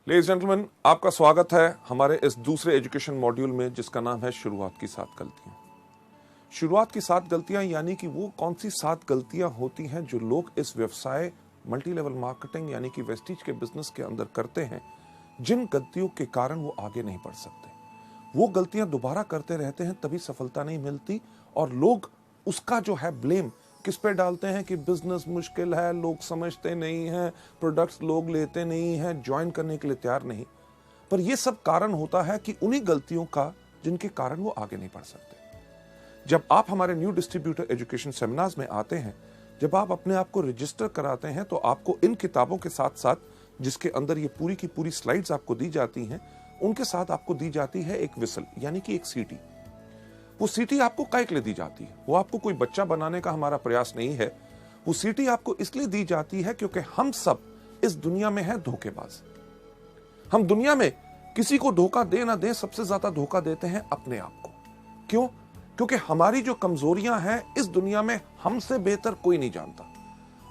Ladies gentleman, आपका स्वागत है हमारे इस दूसरे एजुकेशन मॉड्यूल में जिसका नाम है शुरुआत की 7 गलतियां। शुरुआत की 7 गलतियां यानी कि वो कौन सी 7 गलतियां होती हैं जो लोग इस व्यवसाय मल्टी लेवल मार्केटिंग यानी कि वेस्टीज के बिजनेस के अंदर करते हैं, जिन गलतियों के कारण वो आगे नहीं बढ़ सकते। वो गलतियां दोबारा करते रहते हैं, तभी सफलता नहीं मिलती और लोग उसका जो है ब्लेम किस पे डालते हैं कि बिजनेस मुश्किल है, लोग समझते नहीं हैं, प्रोडक्ट्स लोग लेते नहीं हैं, ज्वाइन करने के लिए तैयार नहीं। पर यह सब कारण होता है कि उन्हीं गलतियों का जिनके कारण वो आगे नहीं बढ़ सकते। जब आप हमारे न्यू डिस्ट्रीब्यूटर एजुकेशन सेमिनार्स में आते हैं, जब आप अपने आप को रजिस्टर कराते हैं, तो आपको इन किताबों के साथ साथ जिसके अंदर ये पूरी की पूरी स्लाइड्स आपको दी जाती हैं, उनके साथ आपको दी जाती है एक विसल यानी कि एक सीटी। वो सीटी आपको काहे के लिए दी जाती है? वो आपको कोई बच्चा बनाने का हमारा प्रयास नहीं है। वो सीटी आपको इसलिए दी जाती है क्योंकि हम सब इस दुनिया में हैं धोखेबाज। हम दुनिया में किसी को धोखा दे ना दे, सबसे ज्यादा धोखा देते हैं अपने आप को। क्यों? क्योंकि हमारी जो कमजोरियां हैं इस दुनिया में हमसे बेहतर कोई नहीं जानता।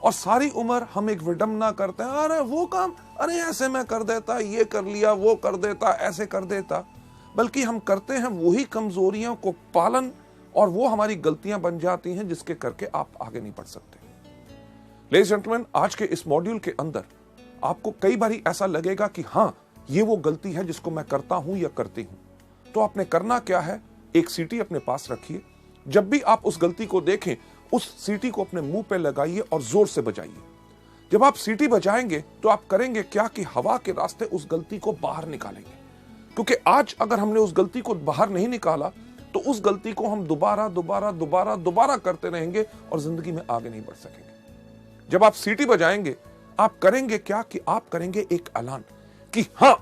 और सारी उम्र हम एक विडंबना करते हैं, अरे वो काम, अरे ऐसे मैं कर देता, ये कर लिया, वो कर देता, ऐसे कर देता। बल्कि हम करते हैं वही कमजोरियों को पालन और वो हमारी गलतियां बन जाती हैं जिसके करके आप आगे नहीं बढ़ सकते। लेडीज जेंटलमैन, आज के इस मॉड्यूल के अंदर आपको कई बार ऐसा लगेगा कि हाँ, ये वो गलती है जिसको मैं करता हूं या करती हूं। तो आपने करना क्या है, एक सीटी अपने पास रखिए। जब भी आप उस गलती को देखें, उस सीटी को अपने मुंह पे लगाइए और जोर से बजाइए। जब आप सीटी बजाएंगे तो आप करेंगे क्या कि हवा के रास्ते उस गलती को बाहर निकालेंगे। क्योंकि आज अगर हमने उस गलती को बाहर नहीं निकाला तो उस गलती को हम दोबारा करते रहेंगे और जिंदगी में आगे नहीं बढ़ सकेंगे। जब आप सीटी बजाएंगे, आप करेंगे क्या कि आप करेंगे एक ऐलान कि हां,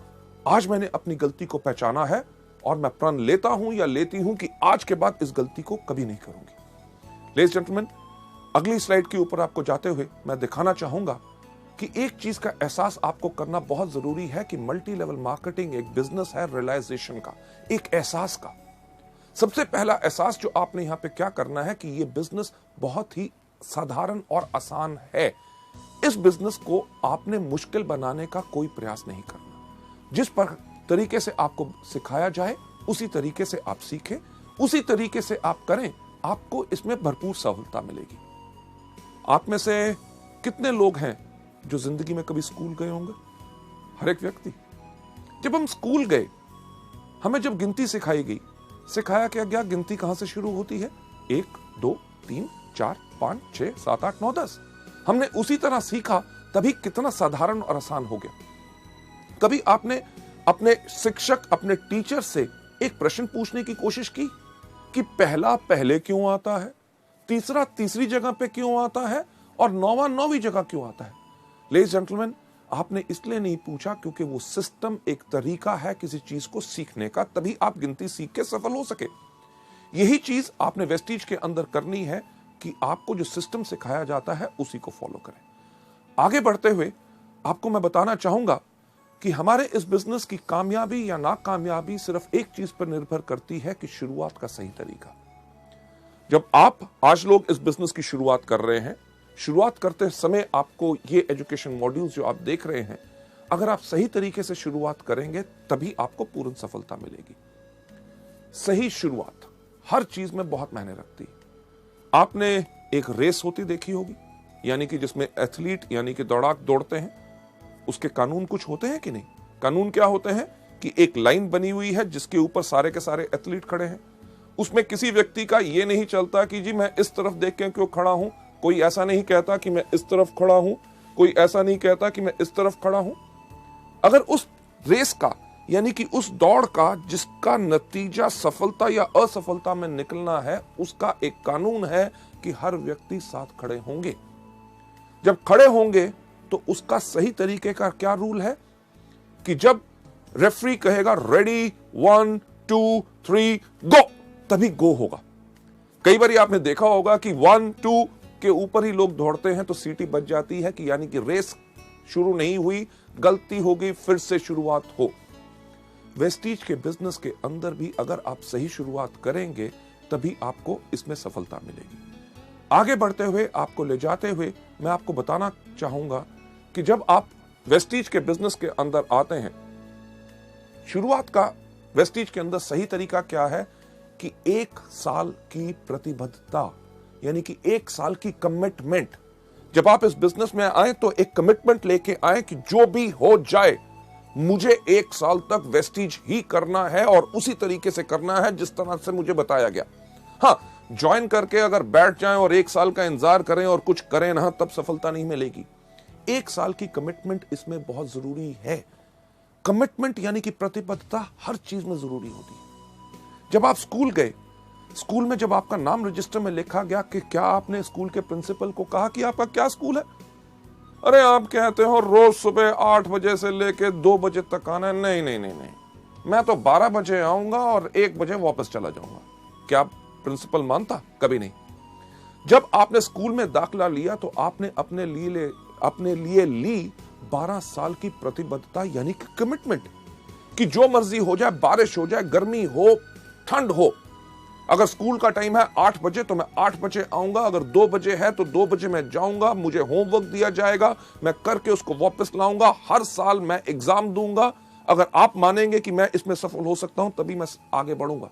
आज मैंने अपनी गलती को पहचाना है और मैं प्रण लेता हूं या लेती हूं कि आज के बाद इस गलती को कभी नहीं करूंगी। लेडीज जेंटलमैन, अगली स्लाइड के ऊपर आपको जाते हुए मैं दिखाना चाहूंगा कि एक चीज का एहसास आपको करना बहुत जरूरी है कि मल्टी लेवल मार्केटिंग एक बिजनेस है रियलाइजेशन का, एक एहसास का। सबसे पहला एहसास जो आपने यहां पे क्या करना है कि ये बिजनेस बहुत ही साधारण और आसान है। इस बिजनेस को आपने मुश्किल बनाने का कोई प्रयास नहीं करना। जिस पर तरीके से आपको सिखाया जाए उसी तरीके से आप सीखें, उसी तरीके से आप करें, आपको इसमें भरपूर सफलता मिलेगी। आप में से कितने लोग हैं जो जिंदगी में कभी स्कूल गए होंगे? हर एक व्यक्ति। जब हम स्कूल गए, हमें जब गिनती सिखाई गई, सिखाया क्या गया गिनती कहां से शुरू होती है? 1 2 3 4 5 6 7 8 9 10। हमने उसी तरह सीखा, तभी कितना साधारण और आसान हो गया। कभी आपने अपने शिक्षक, अपने टीचर से एक प्रश्न पूछने की कोशिश की कि पहला पहले क्यों आता है, तीसरा तीसरी जगह पे क्यों आता है और नौवां नौवीं जगह क्यों आता है? लेडीज जेंटलमैन, आपने इसलिए नहीं पूछा क्योंकि वो सिस्टम एक तरीका है किसी चीज को सीखने का, तभी आप गिनती सीख के सफल हो सके। यही चीज आपने वेस्टीज के अंदर करनी है कि आपको जो सिस्टम सिखाया जाता है उसी को फॉलो करें। आगे बढ़ते हुए आपको मैं बताना चाहूंगा कि हमारे इस बिजनेस की कामयाबी या नाकामयाबी सिर्फ एक चीज पर निर्भर करती है कि शुरुआत का सही तरीका। जब आज लोग इस बिजनेस की शुरुआत कर रहे हैं, शुरुआत करते समय आपको ये एजुकेशन मॉड्यूल्स जो आप देख रहे हैं, अगर आप सही तरीके से शुरुआत करेंगे तभी आपको पूर्ण सफलता मिलेगी। सही शुरुआत हर चीज में बहुत मायने रखती है। आपने एक रेस होती देखी होगी, यानी कि जिसमें एथलीट यानी कि दौड़ाक दौड़ते हैं, उसके कानून कुछ होते हैं कि नहीं? कानून क्या होते हैं कि एक लाइन बनी हुई है जिसके ऊपर सारे के सारे एथलीट खड़े हैं। उसमें किसी व्यक्ति का यह नहीं चलता कि जी मैं इस तरफ देख के क्यों खड़ा हूं, कोई ऐसा नहीं कहता कि मैं इस तरफ खड़ा हूं, कोई ऐसा नहीं कहता कि मैं इस तरफ खड़ा हूं। अगर उस रेस का यानी कि उस दौड़ का जिसका नतीजा सफलता या असफलता में निकलना है, उसका एक कानून है कि हर व्यक्ति साथ खड़े होंगे। जब खड़े होंगे तो उसका सही तरीके का क्या रूल है कि जब रेफरी कहेगा रेडी 1 2 3 गो, तभी गो होगा। कई बार आपने देखा होगा कि 1 2 के ऊपर ही लोग दौड़ते हैं तो सीटी बच जाती है कि यानी कि रेस शुरू नहीं हुई, गलती हो गई, फिर से शुरुआत हो। वेस्टीज के बिजनेस के अंदर भी अगर आप सही शुरुआत करेंगे तभी आपको इसमें सफलता मिलेगी। आगे बढ़ते हुए आपको ले जाते हुए मैं आपको बताना चाहूंगा कि जब आप वेस्टीज के बिजनेस के अंदर आते हैं, शुरुआत का वेस्टीज के अंदर सही तरीका क्या है कि 1 साल की प्रतिबद्धता, यानी कि 1 साल की कमिटमेंट। जब आप इस बिजनेस में आए तो एक कमिटमेंट लेके आए कि जो भी हो जाए मुझे 1 साल तक वेस्टीज ही करना है और उसी तरीके से करना है जिस तरह से मुझे बताया गया। हाँ, ज्वाइन करके अगर बैठ जाएं और 1 साल का इंतजार करें और कुछ करें ना, तब सफलता नहीं मिलेगी। 1 साल की कमिटमेंट इसमें बहुत जरूरी है। कमिटमेंट यानी कि प्रतिबद्धता हर चीज में जरूरी होती है। जब आप स्कूल गए, स्कूल में जब आपका नाम रजिस्टर में लिखा गया कि क्या आपने स्कूल के प्रिंसिपल को कहा कि आपका क्या स्कूल है? अरे आप कहते हो रोज सुबह 8 बजे से लेके 2 बजे तक आना है। नहीं नहीं नहीं नहीं, मैं तो 12 बजे आऊंगा और 1 बजे वापस चला जाऊंगा। क्या प्रिंसिपल मानता? कभी नहीं। जब आपने स्कूल में दाखिला लिया तो आपने अपने लिए ली 12 साल की प्रतिबद्धता, यानी कि कमिटमेंट, कि जो मर्जी हो जाए, बारिश हो जाए, गर्मी हो, ठंड हो, अगर स्कूल का टाइम है 8 बजे तो मैं 8 बजे आऊंगा, अगर 2 बजे है तो 2 बजे मैं जाऊंगा, मुझे होमवर्क दिया जाएगा, मैं करके उसको वापस लाऊंगा, हर साल मैं एग्जाम दूंगा। अगर आप मानेंगे कि मैं इसमें सफल हो सकता हूं तभी मैं आगे बढ़ूंगा।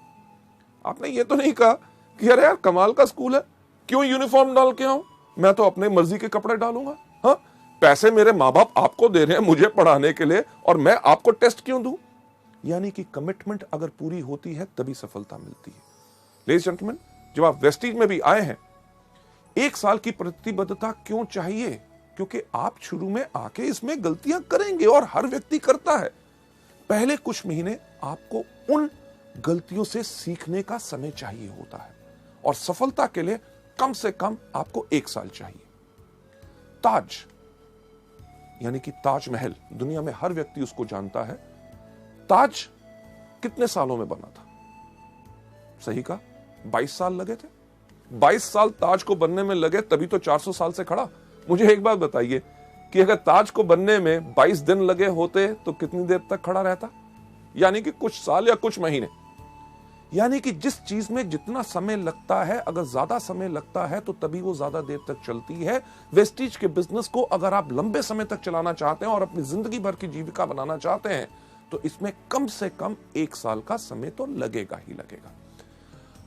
आपने ये तो नहीं कहा कि अरे यार कमाल का स्कूल है, क्यों यूनिफॉर्म डाल के आऊं, मैं तो अपने मर्जी के कपड़े डालूंगा। हाँ, पैसे मेरे माँ बाप आपको दे रहे हैं मुझे पढ़ाने के लिए और मैं आपको टेस्ट क्यों दूं? यानी कि कमिटमेंट अगर पूरी होती है तभी सफलता मिलती है। लेडीज जेंटलमैन, जब आप वेस्टीज में भी आए हैं, 1 साल की प्रतिबद्धता क्यों चाहिए? क्योंकि आप शुरू में आके इसमें गलतियां करेंगे और हर व्यक्ति करता है। पहले कुछ महीने आपको उन गलतियों से सीखने का समय चाहिए होता है और सफलता के लिए कम से कम आपको 1 साल चाहिए। ताज, यानी कि ताजमहल, दुनिया में हर व्यक्ति उसको जानता है। ताज कितने सालों में बना था? सही कहा, 22 साल लगे थे। 22 साल ताज को बनने में लगे, तभी तो 400 साल से खड़ा। मुझे एक बात बताइए कि अगर ताज को बनने में 22 दिन लगे होते तो कितनी देर तक खड़ा रहता? यानी कि कुछ साल या कुछ महीने। यानी कि जिस चीज में जितना समय लगता है, अगर ज्यादा समय लगता है तो तभी वो ज्यादा देर तक चलती है। वेस्टीज के बिजनेस को अगर आप लंबे समय तक चलाना चाहते हैं और अपनी जिंदगी भर की जीविका बनाना चाहते हैं तो इसमें कम से कम 1 साल का समय तो लगेगा ही लगेगा।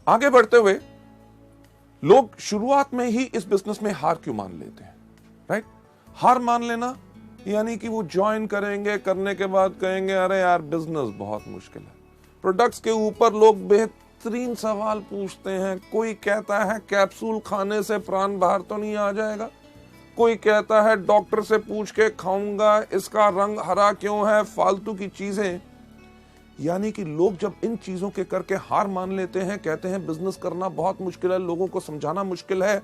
आगे बढ़ते हुए लोग शुरुआत में ही इस बिजनेस में हार क्यों मान लेते हैं? राइट, हार मान लेना यानी कि वो ज्वाइन करेंगे, करने के बाद कहेंगे अरे यार बिजनेस बहुत मुश्किल है। प्रोडक्ट्स के ऊपर लोग बेहतरीन सवाल पूछते हैं। कोई कहता है कैप्सूल खाने से प्राण बाहर तो नहीं आ जाएगा, कोई कहता है डॉक्टर से पूछ के खाऊंगा, इसका रंग हरा क्यों है, फालतू की चीजें। यानी कि लोग जब इन चीजों के करके हार मान लेते हैं, कहते हैं बिजनेस करना बहुत मुश्किल है, लोगों को समझाना मुश्किल है।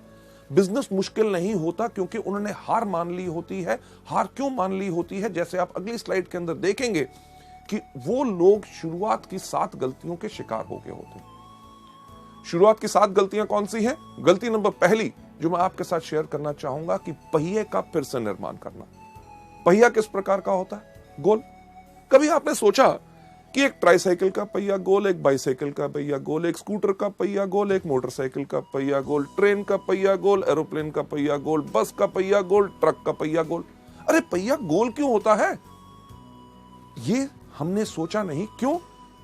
बिजनेस मुश्किल नहीं होता क्योंकि उन्होंने हार मान ली होती है। हार क्यों मान ली होती है? जैसे आप अगली स्लाइड के अंदर देखेंगे कि वो लोग शुरुआत की 7 गलतियों के शिकार हो गए होते हैं। शुरुआत की 7 गलतियां कौन सी हैं? गलती नंबर पहली जो मैं आपके साथ शेयर करना चाहूंगा कि पहिए का फिर से निर्माण करना। पहिया किस प्रकार का होता है? गोल। कभी आपने सोचा कि एक ट्राईसाइकिल का पहिया गोल, एक बाइसाइकिल का पहिया गोल, एक स्कूटर का पहिया गोल, एक मोटरसाइकिल का पहिया गोल, ट्रेन का पहिया गोल, एरोप्लेन का पहिया गोल, बस का पहिया गोल, ट्रक का पहिया गोल। अरे पहिया गोल क्यों होता है? ये हमने सोचा नहीं। क्यों?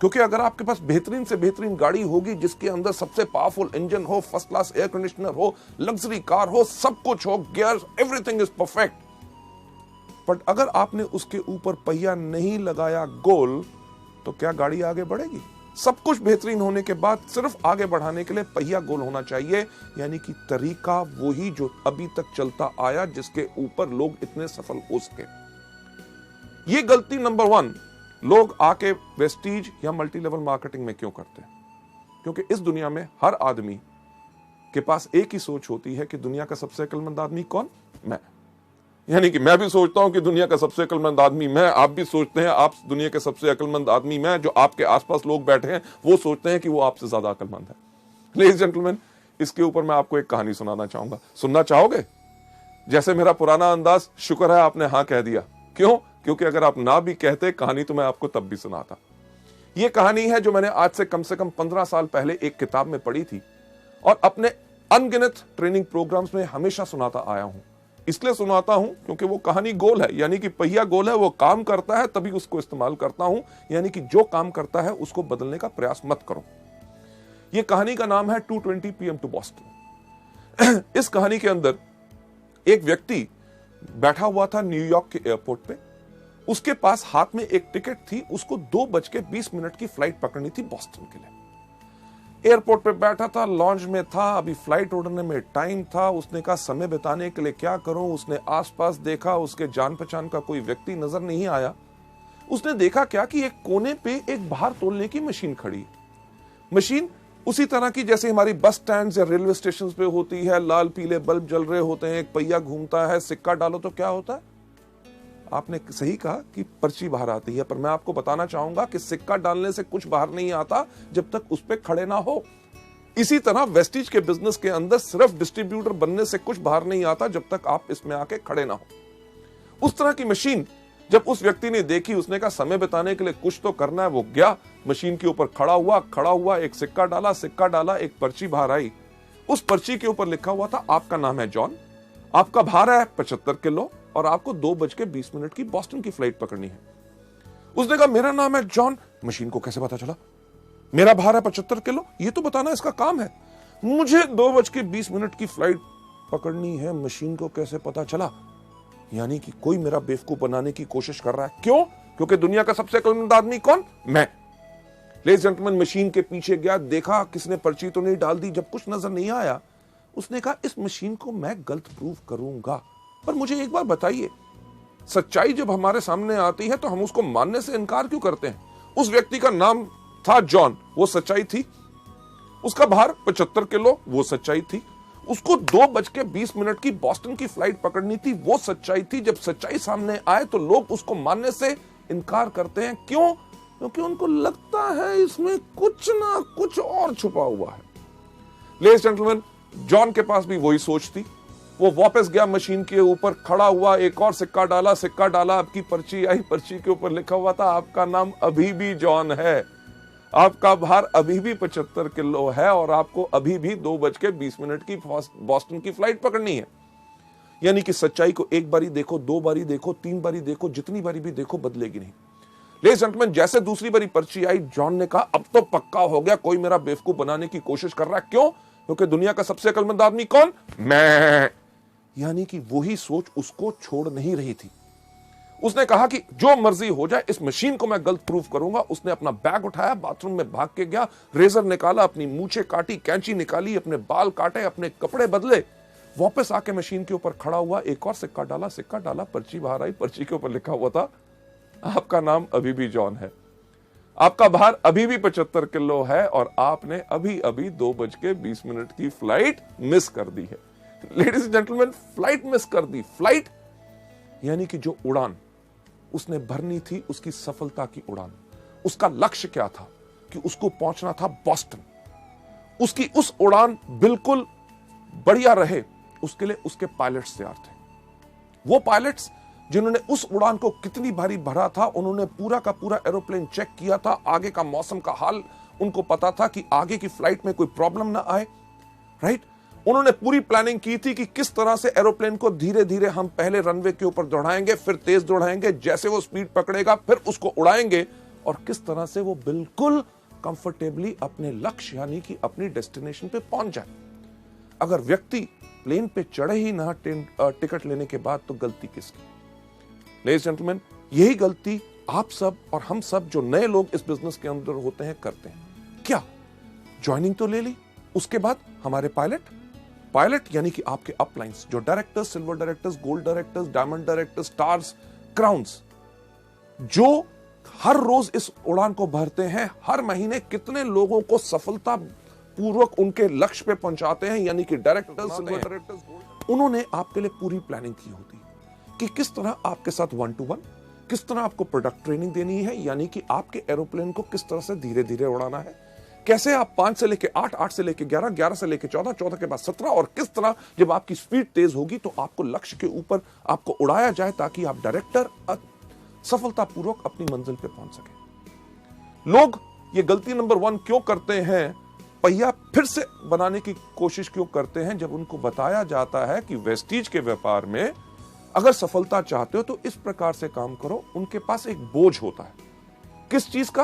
क्योंकि अगर आपके पास बेहतरीन से बेहतरीन गाड़ी होगी जिसके अंदर सबसे पावरफुल इंजन हो, फर्स्ट क्लास एयर कंडीशनर हो, लग्जरी कार हो, सब कुछ हो, gear, everything is perfect, but अगर आपने उसके ऊपर पहिया नहीं लगाया गोल तो क्या गाड़ी आगे बढ़ेगी? सब कुछ बेहतरीन होने के बाद सिर्फ आगे बढ़ाने के लिए पहिया गोल होना चाहिए। यानी कि तरीका वही जो अभी तक चलता आया, जिसके ऊपर लोग इतने सफल हो सके। ये गलती नंबर 1 लोग आके वेस्टीज या मल्टी लेवल मार्केटिंग में क्यों करते हैं? क्योंकि इस दुनिया में हर आदमी के पास एक ही सोच होती है कि दुनिया का सबसे अक्लमंद आदमी कौन? मैं। यानी कि मैं भी सोचता हूं कि दुनिया का सबसे अक्लमंद आदमी मैं, आप भी सोचते हैं आप दुनिया के सबसे अक्लमंद आदमी मैं। जो आपके आसपास लोग बैठे हैं वो सोचते हैं कि वो आपसे ज्यादा अक्लमंद है। लेडीज जेंटलमैन, इसके ऊपर मैं आपको एक कहानी सुनाना चाहूंगा। सुनना चाहोगे? जैसे मेरा पुराना अंदाज, शुक्र है आपने हाँ कह दिया। क्यों? क्योंकि अगर आप ना भी कहते कहानी तो मैं आपको तब भी सुनाता। यह कहानी है जो मैंने आज से कम 15 साल पहले एक किताब में पढ़ी थी और अपने अनगिनत ट्रेनिंग प्रोग्राम्स में हमेशा सुनाता आया हूं। इसलिए सुनाता हूं क्योंकि वो कहानी गोल है, यानी कि पहिया गोल है, वो काम करता है तभी उसको इस्तेमाल करता हूं, यानी कि जो काम करता है उसको बदलने का प्रयास मत करो। ये कहानी का नाम है 2:20 PM टू बॉस्टन। इस कहानी के अंदर एक व्यक्ति बैठा हुआ था न्यूयॉर्क के एयरपोर्ट पे, उसके पास हाथ में एक टिकट थी, उसको 2:20 की फ्लाइट पकड़नी थी बॉस्टन के लिए। एयरपोर्ट पे बैठा था, लॉन्च में था, अभी फ्लाइट उड़ने में टाइम था। उसने कहा समय बिताने के लिए क्या करूं। उसने आसपास देखा, उसके जान पहचान का कोई व्यक्ति नजर नहीं आया। उसने देखा क्या कि एक कोने पे एक भार तोलने की मशीन खड़ी है। मशीन उसी तरह की जैसे हमारी बस स्टैंड या रेलवे स्टेशन पे होती है, लाल पीले बल्ब जल रहे होते हैं, एक पहिया घूमता है, सिक्का डालो तो क्या होता है। आपने सही कहा कि पर्ची बाहर आती है, पर मैं आपको बताना चाहूंगा कि सिक्का डालने से कुछ बाहर नहीं आता जब तक उस पर खड़े ना हो। इसी तरह वेस्टिज के बिजनेस के अंदर सिर्फ डिस्ट्रीब्यूटर बनने से कुछ बाहर नहीं आता जब तक आप इसमें आके खड़े ना हो। उस तरह की मशीन जब उस व्यक्ति ने देखी, उसने कहा समय बिताने के लिए कुछ तो करना है। वो गया मशीन के ऊपर, खड़ा हुआ एक सिक्का डाला, एक पर्ची बाहर आई। उस पर्ची के ऊपर लिखा हुआ था आपका नाम है जॉन, आपका भार है 75 किलो और आपको 2:20 की बॉस्टन की फ्लाइट पकड़नी है। उसने कहा मेरा नाम है जॉन। मशीन को कैसे पता चला? मेरा भार है 75 किलो, ये तो बताना इसका काम है। मुझे 2:20 की फ्लाइट पकड़नी है, मशीन को कैसे पता चला? यानी कि कोई मेरा बेवकूफ बनाने की कोशिश कर रहा है। क्यों? क्योंकि दुनिया का सबसे अक्लमंद आदमी कौन? मैं। लेडीज एंड जेंटलमैन, मशीन के पीछे गया, देखा किसने पर्ची तो नहीं डाल दी। जब कुछ नजर नहीं आया, उसने कहा इस मशीन को मैं गलत प्रूव करूंगा। पर मुझे एक बार बताइए, सच्चाई जब हमारे सामने आती है तो हम उसको मानने से इनकार क्यों करते हैं? उस व्यक्ति का नाम था जॉन, वो सच्चाई थी। उसका भार 75 किलो, वो सच्चाई थी। उसको 2:20 की बॉस्टन की फ्लाइट पकड़नी थी, वो सच्चाई थी। जब सच्चाई सामने आए तो लोग उसको मानने से इनकार करते हैं। क्यों? क्योंकि उनको लगता है इसमें कुछ ना कुछ और छुपा हुआ है। लेडीज एंड जेंटलमैन, जॉन के पास भी वही सोच थी। वो वापस गया मशीन के ऊपर, खड़ा हुआ, एक और सिक्का डाला, आपकी पर्ची आई। पर्ची के ऊपर लिखा हुआ था आपका नाम अभी भी जॉन है, आपका भार अभी भी 75 किलो है और आपको अभी भी 2:20 की बॉस्टन की फ्लाइट पकड़नी है। यानी कि सच्चाई को एक बारी देखो, 2 बारी देखो, 3 बारी देखो, जितनी बारी भी देखो बदलेगी नहीं। लेडीज एंड जेंटलमैन, जैसे दूसरी बारी पर्ची आई, जॉन ने कहा अब तो पक्का हो गया, कोई मेरा बेवकूफ बनाने की कोशिश कर रहा है। क्यों? क्योंकि दुनिया का सबसे अक्लमंद आदमी कौन? मैं। यानी कि वही सोच उसको छोड़ नहीं रही थी। उसने कहा कि जो मर्जी हो जाए, इस मशीन को मैं गलत प्रूफ करूंगा। उसने अपना बैग उठाया, बाथरूम में भाग के गया, रेजर निकाला, अपनी मूछें काटी, कैंची निकाली, अपने बाल काटे, अपने कपड़े बदले, वापस आके मशीन के ऊपर खड़ा हुआ, एक और सिक्का डाला, पर्ची बाहर आई। पर्ची के ऊपर लिखा हुआ था आपका नाम अभी भी जॉन है, आपका भार अभी भी 75 किलो है और आपने अभी अभी 2:20 की फ्लाइट मिस कर दी है। Ladies and gentleman, flight miss कर दी। फ्लाइट यानी कि जो उड़ान उसने भरनी थी, उसकी सफलता की उड़ान, उसका लक्ष्य क्या था कि उसको पहुंचना था बॉस्टन। उसकी उस उड़ान बिल्कुल बढ़िया रहे, उसके लिए उसके पायलट्स तैयार थे। वो पायलट्स जिन्होंने उस उड़ान को कितनी भारी भरा था, उन्होंने पूरा का पूरा एरोप्लेन चेक किया था, आगे का मौसम का हाल उनको पता था कि आगे की फ्लाइट में कोई प्रॉब्लम ना आए, राइट। उन्होंने पूरी प्लानिंग की थी कि किस तरह से एरोप्लेन को धीरे धीरे हम पहले रनवे के ऊपर दौड़ाएंगे, फिर तेज दौड़ाएंगे, जैसे वो स्पीड पकड़ेगा फिर उसको उड़ाएंगे और किस तरह से वो बिल्कुल कंफर्टेबली अपने लक्ष्य यानी कि अपनी डेस्टिनेशन पे पहुंच जाए। अगर व्यक्ति प्लेन पे चढ़े ही ना टिकट लेने के बाद, तो गलती किसकी? लेडीज जेंटलमैन, यही गलती आप सब और हम सब जो नए लोग इस बिजनेस के अंदर होते हैं करते हैं। क्या ज्वाइनिंग तो ले ली, उसके बाद हमारे पायलट यानी कि आपके अपलाइंस, जो directors, silver directors, gold directors, diamond directors, stars, crowns, जो हर रोज इस उड़ान को भरते हैं, हर महीने कितने लोगों को सफलता पूर्वक उनके लक्ष्य पे पहुंचाते हैं, यानी कि डायरेक्टर्स, सिल्वर डायरेक्टर्स, उन्होंने आपके लिए पूरी प्लानिंग की होती है कि किस तरह आपके साथ 1-to-1, किस तरह आपको प्रोडक्ट ट्रेनिंग देनी है, यानी कि आपके एरोप्लेन को किस तरह से धीरे धीरे उड़ाना है, कैसे आप 5 से लेके 8, 8 से लेके 11, 11 से लेके 14, 14 के बाद 17 और किस तरह जब आपकी स्पीड तेज होगी तो आपको लक्ष्य के ऊपर आपको उड़ाया जाए ताकि आप डायरेक्टर सफलतापूर्वक अपनी मंजिल पे पहुंच सके। लोग ये गलती नंबर 1 क्यों करते हैं? पहिया फिर फिर से बनाने की कोशिश क्यों करते हैं, जब उनको बताया जाता है कि वेस्टीज के व्यापार में अगर सफलता चाहते हो तो इस प्रकार से काम करो। उनके पास एक बोझ होता है, किस चीज का?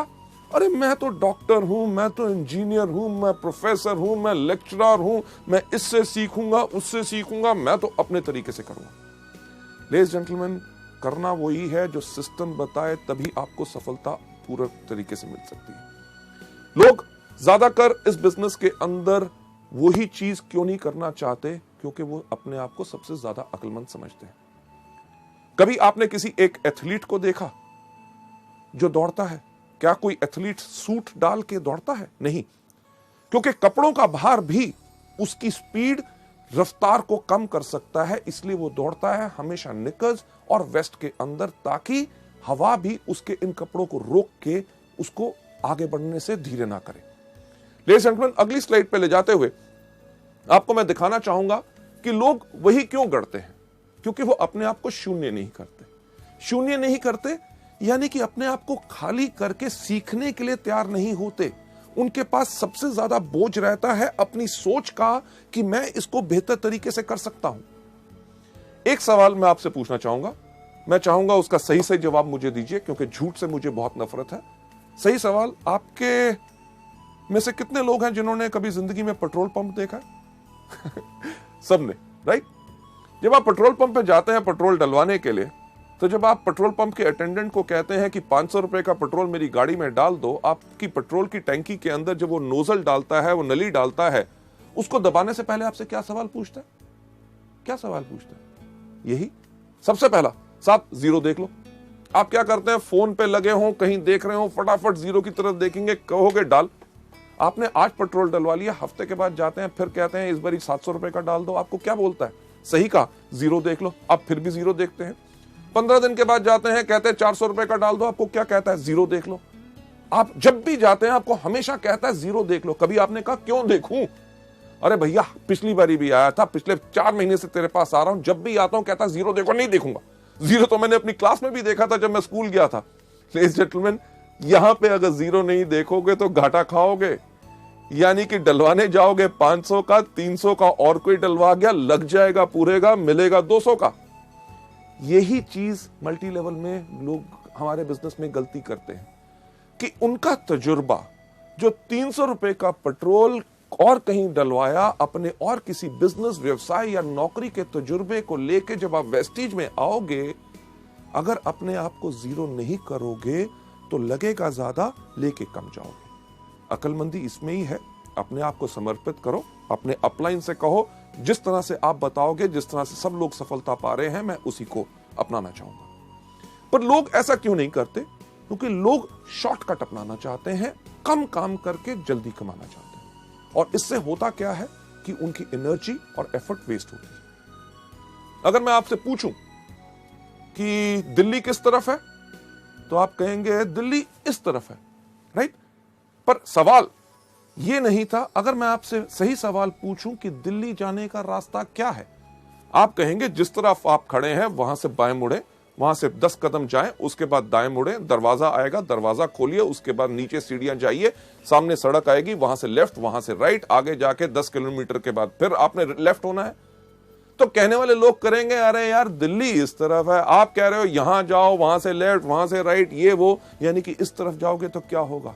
अरे मैं तो डॉक्टर हूं, मैं तो इंजीनियर हूं, मैं प्रोफेसर हूं, मैं लेक्चरर हूं, मैं इससे सीखूंगा, उससे सीखूंगा, मैं तो अपने तरीके से करूंगा। लेडीज जेंटलमैन, करना वही है जो सिस्टम बताए, तभी आपको सफलता पूरे तरीके से मिल सकती है। लोग ज्यादातर इस बिजनेस के अंदर वही चीज क्यों नहीं करना चाहते? क्योंकि वो अपने आप को सबसे ज्यादा अक्लमंद समझते हैं। कभी आपने किसी एक एथलीट को देखा जो दौड़ता है? क्या कोई एथलीट सूट डाल के दौड़ता है? नहीं, क्योंकि कपड़ों का भार भी उसकी स्पीड, रफ्तार को कम कर सकता है, इसलिए वो दौड़ता है हमेशा निकर्स और वेस्ट के अंदर, ताकि हवा भी उसके इन कपड़ों को रोक के उसको आगे बढ़ने से धीरे ना करे। लेडीज एंड जेंटलमैन, अगली स्लाइड पे ले जाते हुए आपको मैं दिखाना चाहूंगा कि लोग वही क्यों करते हैं, क्योंकि वो अपने आप को शून्य नहीं करते। शून्य नहीं करते यानी कि अपने आप को खाली करके सीखने के लिए तैयार नहीं होते। उनके पास सबसे ज्यादा बोझ रहता है अपनी सोच का कि मैं इसको बेहतर तरीके से कर सकता हूं। एक सवाल मैं आपसे पूछना चाहूंगा, मैं चाहूंगा उसका सही सही जवाब मुझे दीजिए, क्योंकि झूठ से मुझे बहुत नफरत है। सही सवाल, आपके में से कितने लोग हैं जिन्होंने कभी जिंदगी में पेट्रोल पंप देखा है? सबने, राइट? जब आप पेट्रोल पंप पे जाते हैं पेट्रोल डलवाने के लिए, तो जब आप पेट्रोल पंप के अटेंडेंट को कहते हैं कि 500 रुपए का पेट्रोल मेरी गाड़ी में डाल दो, आपकी पेट्रोल की टैंकी के अंदर जब वो नोजल डालता है, वो नली डालता है, उसको दबाने से पहले आपसे क्या सवाल पूछता है? क्या सवाल पूछता है? यही सबसे पहला, साहब जीरो देख लो। आप क्या करते हैं? फोन पे लगे हो, कहीं देख रहे हो, फटाफट जीरो की तरफ देखेंगे, कहोगे डाल। आपने आज पेट्रोल डलवा लिया, हफ्ते के बाद जाते हैं, फिर कहते हैं इस बार 700 रुपए का डाल दो। आपको क्या बोलता है? सही कहा, जीरो देख लो। आप फिर भी जीरो देखते हैं। 15 दिन के बाद जाते हैं, कहते हैं 400 रुपए का डाल दो। आपको क्या कहता है? जीरो देख लो। आप जब भी जाते हैं आपको हमेशा कहता है जीरो देख लो। कभी आपने कहा क्यों देखूं? अरे भैया पिछली बारी भी आया था, पिछले 4 महीने से तेरे पास आ रहा हूं, जब भी आता हूं कहता है जीरो देखो। नहीं देखूंगा। जीरो तो मैंने अपनी क्लास में भी देखा था जब मैं स्कूल गया था। लेडीज जेंटलमैन, यहां पे अगर जीरो नहीं देखोगे तो घाटा खाओगे, यानी कि डलवाने जाओगे 500 का, 300 का, और कोई डलवा गया, लग जाएगा पूरे का, मिलेगा 200 का। यही चीज मल्टी लेवल में लोग हमारे बिजनेस में गलती करते हैं कि उनका तजुर्बा जो 300 रुपए का पेट्रोल और कहीं डलवाया, अपने और किसी बिजनेस, व्यवसाय या नौकरी के तजुर्बे को लेके जब आप वेस्टीज में आओगे, अगर अपने आप को जीरो नहीं करोगे तो लगेगा ज्यादा, लेके कम जाओगे। अक्लमंदी इसमें ही है। अपने आप को समर्पित करो, अपने अपलाइन से कहो जिस तरह से आप बताओगे, जिस तरह से सब लोग सफलता पा रहे हैं, मैं उसी को अपनाना चाहूंगा। पर लोग ऐसा क्यों नहीं करते? क्योंकि लोग शॉर्टकट अपनाना चाहते हैं, कम काम करके जल्दी कमाना चाहते हैं। और इससे होता क्या है कि उनकी एनर्जी और एफर्ट वेस्ट होती है। अगर मैं आपसे पूछूं कि दिल्ली किस तरफ है, तो आप कहेंगे दिल्ली इस तरफ है, राइट? पर सवाल ये नहीं था। अगर मैं आपसे सही सवाल पूछूं कि दिल्ली जाने का रास्ता क्या है, आप कहेंगे जिस तरफ आप खड़े हैं वहां से बाएं मुड़े, वहां से 10 कदम जाएं, उसके बाद दाएं मुड़े, दरवाजा आएगा, दरवाजा खोलिए, उसके बाद नीचे सीढ़ियां जाइए, सामने सड़क आएगी, वहां से लेफ्ट, वहां से राइट, आगे जाके 10 किलोमीटर के बाद फिर आपने लेफ्ट होना है। तो कहने वाले लोग करेंगे अरे यार दिल्ली इस तरफ है, आप कह रहे हो यहां जाओ, वहां से लेफ्ट, वहां से राइट, ये वो, यानी कि इस तरफ जाओगे तो क्या होगा?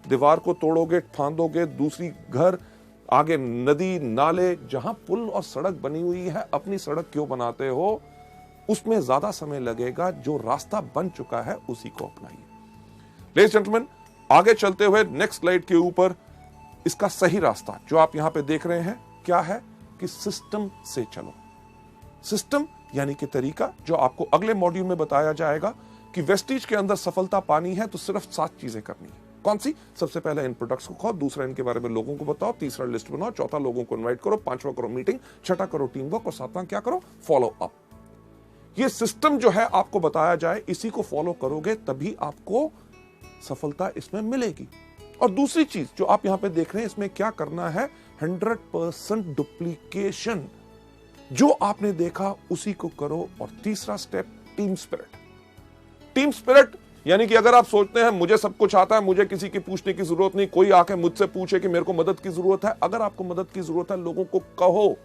दीवार को तोड़ोगे, फांदोगे, दूसरी घर, आगे नदी, नाले। जहां पुल और सड़क बनी हुई है, अपनी सड़क क्यों बनाते हो? उसमें ज्यादा समय लगेगा। जो रास्ता बन चुका है उसी को अपनाइए। लेडीज जेंटलमैन, आगे चलते हुए नेक्स्ट स्लाइड के ऊपर इसका सही रास्ता जो आप यहां पे देख रहे हैं क्या है कि सिस्टम से चलो। सिस्टम यानी कि तरीका, जो आपको अगले मॉड्यूल में बताया जाएगा कि वेस्टीज के अंदर सफलता पानी है तो सिर्फ 7 चीजें करनी है। कौन सी? सबसे पहले इन प्रोडक्ट्स को खाओ, दूसरा इनके बारे में लोगों को बताओ, तीसरा लिस्ट बनाओ, चौथा लोगों को इनवाइट करो, पांचवा करो मीटिंग, छठा करो टीम वर्क, और सातवां क्या करो? Follow up. ये सिस्टम जो है आपको बताया जाए, इसी को फॉलो करोगे तभी आपको सफलता इसमें मिलेगी। और दूसरी चीज जो आप यहां पे देख रहे हैं, इसमें क्या करना है? 100% डुप्लीकेशन। जो आपने देखा उसी को करो। और तीसरा step, team spirit. Team spirit यानी कि अगर आप सोचते हैं मुझे सब कुछ आता है, मुझे किसी की पूछने की जरूरत नहीं, कोई आके मुझसे पूछे कि मेरे को मदद की जरूरत है, अगर आपको मदद की जरूरत है लोगों को कहो।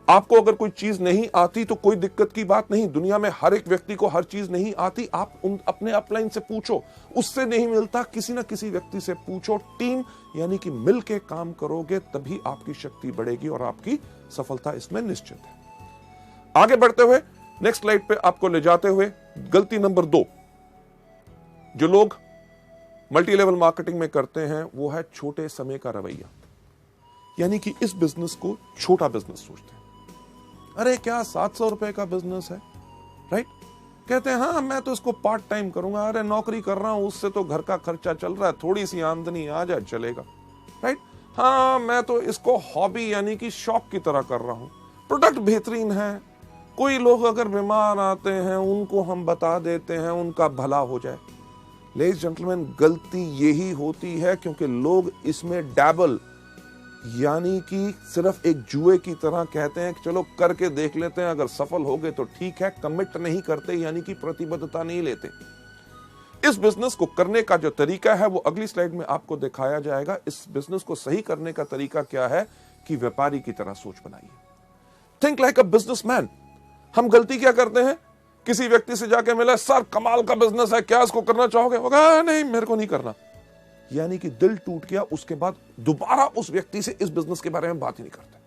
आपको अगर कोई चीज नहीं आती तो कोई दिक्कत की बात नहीं, दुनिया में हर एक व्यक्ति को हर चीज नहीं आती। आप अपने अपलाइन से पूछो, उससे नहीं मिलता किसी ना किसी व्यक्ति से पूछो। टीम यानी कि मिल के काम करोगे तभी आपकी शक्ति बढ़ेगी और आपकी सफलता इसमें निश्चित है। आगे बढ़ते हुए नेक्स्ट स्लाइड पे आपको ले जाते हुए गलती नंबर 2 जो लोग मल्टी लेवल मार्केटिंग में करते हैं वो है छोटे समय का रवैया। यानी कि इस बिजनेस को छोटा बिजनेस सोचते हैं। अरे क्या 700 रुपए का बिजनेस है, राइट? कहते हैं हाँ मैं तो इसको पार्ट टाइम करूंगा, अरे नौकरी कर रहा हूं उससे तो घर का खर्चा चल रहा है, थोड़ी सी आमदनी आ जाए चलेगा, राइट? हाँ मैं तो इसको हॉबी यानी कि शौक की तरह कर रहा हूं, प्रोडक्ट बेहतरीन है, कोई लोग अगर बीमार आते हैं उनको हम बता देते हैं उनका भला हो जाए। लेडीज जेंटलमैन, गलती यही होती है क्योंकि लोग इसमें डैबल यानी कि सिर्फ एक जुए की तरह कहते हैं कि चलो करके देख लेते हैं, अगर सफल हो गए तो ठीक है, कमिट नहीं करते यानी कि प्रतिबद्धता नहीं लेते। इस बिजनेस को करने का जो तरीका है वो अगली स्लाइड में आपको दिखाया जाएगा। इस बिजनेस को सही करने का तरीका क्या है कि व्यापारी की तरह सोच बनाइए। Think like a businessman. हम गलती क्या करते हैं, किसी व्यक्ति से जाके मिला, सर कमाल का बिजनेस है, क्या इसको करना चाहोगे? वो कहा नहीं मेरे को नहीं करना, यानी कि दिल टूट गया। उसके बाद दोबारा उस व्यक्ति से इस बिजनेस के बारे में बात ही नहीं करते।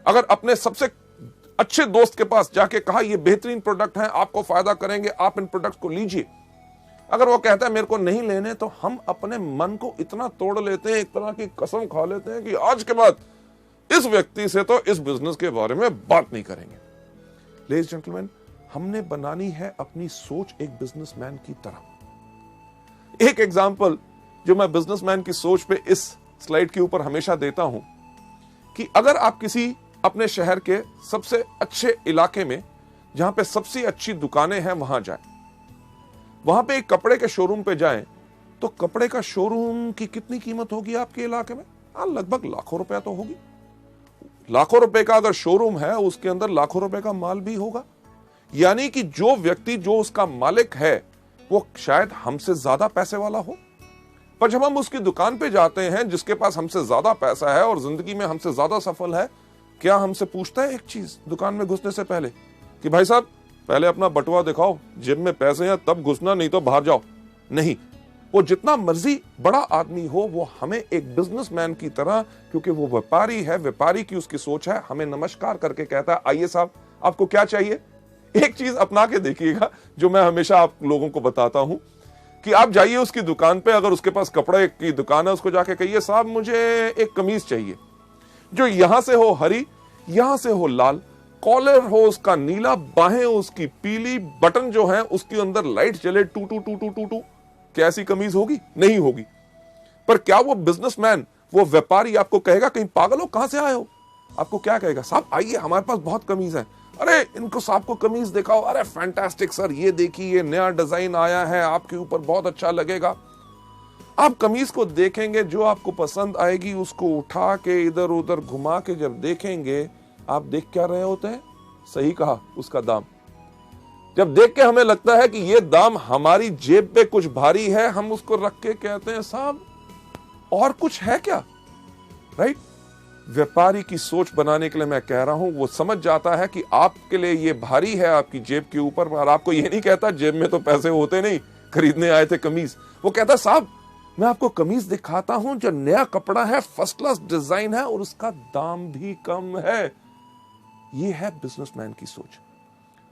अगर अपने सबसे अच्छे दोस्त के पास जाके कहा ये बेहतरीन प्रोडक्ट है, आपको फायदा करेंगे, आप इन प्रोडक्ट्स को लीजिए, अगर वो कहता है मेरे को नहीं लेने, तो हम अपने मन को इतना तोड़ लेते हैं, एक तरह की कसम खा लेते हैं कि आज के बाद इस व्यक्ति से तो इस बिजनेस के बारे में बात नहीं करेंगे। लेडीज जेंटलमैन, हमने बनानी है अपनी सोच एक बिजनेसमैन की तरह। एक एग्जांपल जो मैं बिजनेसमैन की सोच पे इस स्लाइड के ऊपर हमेशा देता हूं कि अगर आप किसी अपने शहर के सबसे अच्छे इलाके में जहां पे सबसे अच्छी दुकानें हैं वहां जाएं, वहां पे एक कपड़े के शोरूम पे जाएं, तो कपड़े का शोरूम की कितनी कीमत होगी आपके इलाके में? लगभग लाखों रुपया तो होगी। लाखों रुपए का अगर शोरूम है उसके अंदर लाखों रुपए का माल भी होगा। यानी कि जो व्यक्ति जो उसका मालिक है वो शायद हमसे ज्यादा पैसे वाला हो, पर जब हम उसकी दुकान पे जाते हैं जिसके पास हमसे ज्यादा पैसा है और जिंदगी में हमसे ज्यादा सफल है, क्या हमसे पूछता है एक चीज दुकान में घुसने से पहले कि भाई साहब पहले अपना बटुआ दिखाओ, जेब में पैसे हैं तब घुसना, नहीं तो बाहर जाओ? नहीं, वो जितना मर्जी बड़ा आदमी हो वो हमें एक बिजनेसमैन की तरह, क्योंकि वो व्यापारी है, व्यापारी की उसकी सोच है, हमें नमस्कार करके कहता है आइए साहब आपको क्या चाहिए। एक चीज अपना के देखिएगा जो मैं हमेशा आप लोगों को बताता हूं कि आप जाइए उसकी दुकान पे, अगर उसके पास कपड़े की दुकान है उसको जाके कहिए साहब मुझे एक कमीज चाहिए जो यहां से हो हरी, यहां से हो लाल, कॉलर हो उसका नीला, बाहें उसकी पीली, बटन जो है उसके अंदर लाइट चले टू टू टू टू टू टू। क्या ऐसी कमीज होगी? नहीं होगी। पर क्या वो बिजनेसमैन, वो व्यापारी आपको कहेगा कहीं पागल हो, कहां से आए हो? आपको क्या कहेगा? साहब आइए हमारे पास बहुत कमीज है। अरे इनको साहब को कमीज दिखाओ, अरे फैंटास्टिक सर, ये देखिए ये नया डिजाइन आया है, आपके ऊपर बहुत अच्छा लगेगा। आप कमीज को देखेंगे, जो आपको पसंद आएगी उसको उठा के इधर उधर घुमा के जब देखेंगे, आप देख क्या रहे होते हैं? सही कहा, उसका दाम। जब देख के हमें लगता है कि ये दाम हमारी जेब पे कुछ भारी है, हम उसको रख के कहते हैं साहब और कुछ है क्या, राइट? व्यापारी की सोच बनाने के लिए मैं कह रहा हूं, वो समझ जाता है कि आपके लिए ये भारी है आपकी जेब के ऊपर, और आपको ये नहीं कहता जेब में तो पैसे होते नहीं, खरीदने आए थे कमीज। वो कहता साहब मैं आपको कमीज दिखाता हूं जो नया कपड़ा है, फर्स्ट क्लास डिजाइन है और उसका दाम भी कम है। ये है बिजनेसमैन की सोच।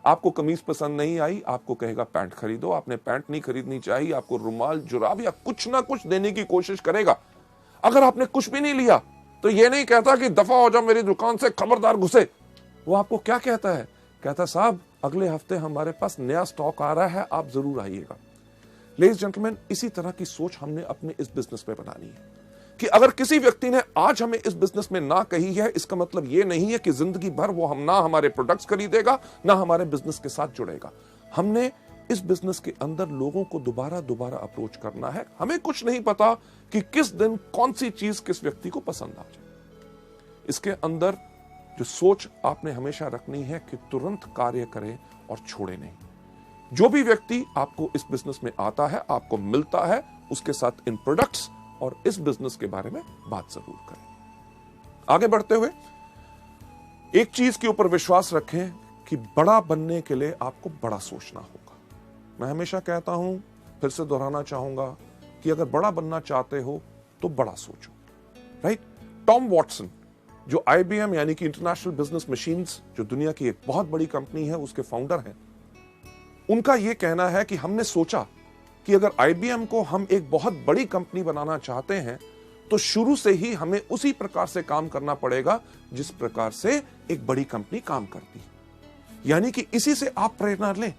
आपको कमीज पसंद नहीं आई, आपको कहेगा पैंट खरीदो। आपने पैंट नहीं खरीदनी चाहिए, आपको रुमाल, जुराब या कुछ ना कुछ देने की कोशिश करेगा। अगर आपने कुछ भी नहीं लिया तो ये नहीं कहता कि दफा हो जाओ मेरी दुकान से, खबरदार घुसे। वो आपको क्या कहता है? कहता साहब अगले हफ्ते हमारे पास नया स्टॉक आ रहा है, आप जरूर आइएगा। लेडीज जेंटलमैन, इसी तरह की सोच हमने अपने इस बिजनेस में बनानी है कि अगर किसी व्यक्ति ने आज हमें इस बिजनेस में ना कही है, इसका मतलब ये नहीं है कि जिंदगी भर वो हम ना हमारे प्रोडक्ट्स खरीदेगा ना हमारे बिजनेस के साथ जुड़ेगा। हमने इस बिजनेस के अंदर लोगों को दोबारा दोबारा अप्रोच करना है। हमें कुछ नहीं पता कि किस दिन कौन सी चीज किस व्यक्ति को पसंद आ जाए। इसके अंदर जो सोच आपने हमेशा रखनी है कि तुरंत कार्य करें और छोड़े नहीं। जो भी व्यक्ति आपको इस बिजनेस में आता है, आपको मिलता है, उसके साथ इन प्रोडक्ट्स और इस बिजनेस के बारे में बात जरूर करें। आगे बढ़ते हुए एक चीज के ऊपर विश्वास रखें कि बड़ा बनने के लिए आपको बड़ा सोचना होगा। मैं हमेशा कहता हूं, फिर से दोहराना चाहूंगा कि अगर बड़ा बनना चाहते हो तो बड़ा सोचो, राइट? टॉम वॉटसन, जो IBM यानी कि इंटरनेशनल बिजनेस मशीन्स, जो दुनिया की एक बहुत बड़ी कंपनी है, उसके फाउंडर हैं, उनका यह कहना है कि हमने सोचा कि अगर IBM को हम एक बहुत बड़ी कंपनी बनाना चाहते हैं तो शुरू से ही हमें उसी प्रकार से काम करना पड़ेगा जिस प्रकार से एक बड़ी कंपनी काम करती है। यानी कि इसी से आप प्रेरणा लें।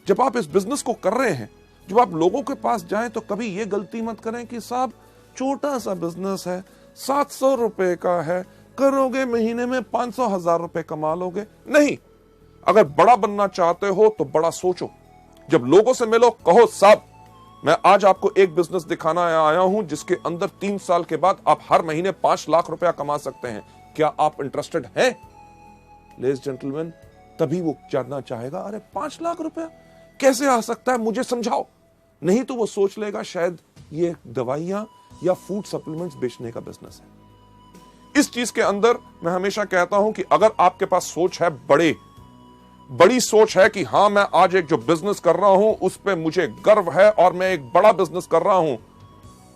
जब आप इस बिजनेस को कर रहे हैं, जब आप लोगों के पास जाएं तो कभी यह गलती मत करें कि साहब छोटा सा बिजनेस है, 700 रुपए का है, करोगे महीने में 500,000 रुपए कमा लोगे। नहीं, अगर बड़ा बनना चाहते हो तो बड़ा सोचो। जब लोगों से मिलो, कहो साहब मैं आज आपको एक बिजनेस दिखाना आया हूं जिसके अंदर 3 साल के बाद आप हर महीने 5 लाख रुपया कमा सकते हैं, क्या आप इंटरेस्टेड हैं? लेडीज जेंटलमैन, तभी वो जानना चाहेगा, अरे 5 लाख रुपया कैसे आ सकता है, मुझे समझाओ। नहीं तो वो सोच लेगा शायद ये दवाइयां या फूड सप्लीमेंट्स बेचने का बिजनेस है। इस चीज के अंदर मैं हमेशा कहता हूं कि अगर आपके पास सोच है, बड़ी सोच है कि हां मैं आज एक जो बिजनेस कर रहा हूं उस पे मुझे गर्व है और मैं एक बड़ा बिजनेस कर रहा हूं,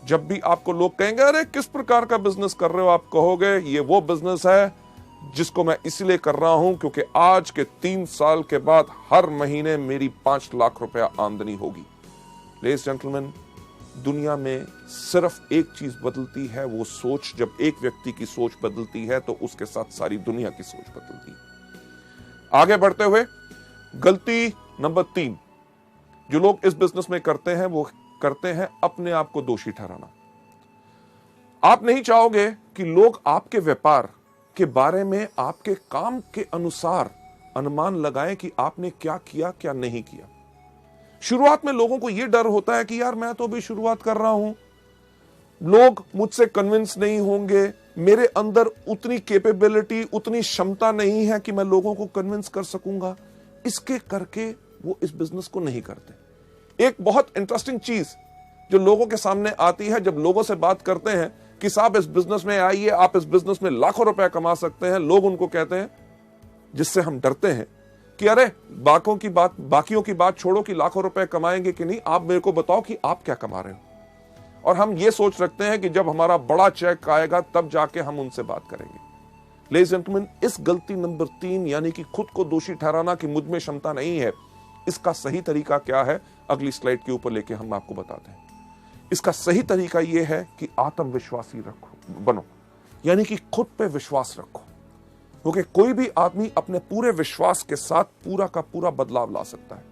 जब भी आपको लोग कहेंगे अरे किस प्रकार का बिजनेस कर रहे हो, आप कहोगे ये वो बिजनेस है जिसको मैं इसलिए कर रहा हूं क्योंकि आज के 3 साल के बाद हर महीने मेरी 5 लाख रुपया आमदनी होगी। लेडीज जेंटलमैन, दुनिया में सिर्फ एक चीज बदलती है, वो सोच। जब एक व्यक्ति की सोच बदलती है तो उसके साथ सारी दुनिया की सोच बदलती है। आगे बढ़ते हुए गलती नंबर 3 जो लोग इस बिजनेस में करते हैं, वो करते हैं अपने आप को दोषी ठहराना। आप नहीं चाहोगे कि लोग आपके व्यापार के बारे में आपके काम के अनुसार अनुमान लगाएं कि आपने क्या किया क्या नहीं किया। शुरुआत में लोगों को यह डर होता है कि यार मैं तो अभी शुरुआत कर रहा हूं, लोग मुझसे कन्विंस नहीं होंगे, मेरे अंदर उतनी कैपेबिलिटी, उतनी क्षमता नहीं है कि मैं लोगों को कन्विंस कर सकूंगा। इसके करके वो इस बिजनेस को नहीं करते। एक बहुत इंटरेस्टिंग चीज जो लोगों के सामने आती है, जब लोगों से बात करते हैं कि साहब इस बिजनेस में आइए, आप इस बिजनेस में लाखों रुपए कमा सकते हैं, लोग उनको कहते हैं, जिससे हम डरते हैं कि अरे बाकियों की बात छोड़ो कि लाखों रुपए कमाएंगे कि नहीं, आप मेरे को बताओ कि आप क्या कमा रहे हो। और हम ये सोच रखते हैं कि जब हमारा बड़ा चेक आएगा तब जाके हम उनसे बात करेंगे। लेडीज एंड जेंटलमैन, इस गलती नंबर 3 यानी कि खुद को दोषी ठहराना कि मुझ में क्षमता नहीं है, इसका सही तरीका क्या है अगली स्लाइड के ऊपर लेके हम आपको बताते हैं। इसका सही तरीका यह है कि आत्मविश्वासी बनो, यानी कि खुद पे विश्वास रखो, क्योंकि कोई भी आदमी अपने पूरे विश्वास के साथ पूरा का पूरा बदलाव ला सकता है।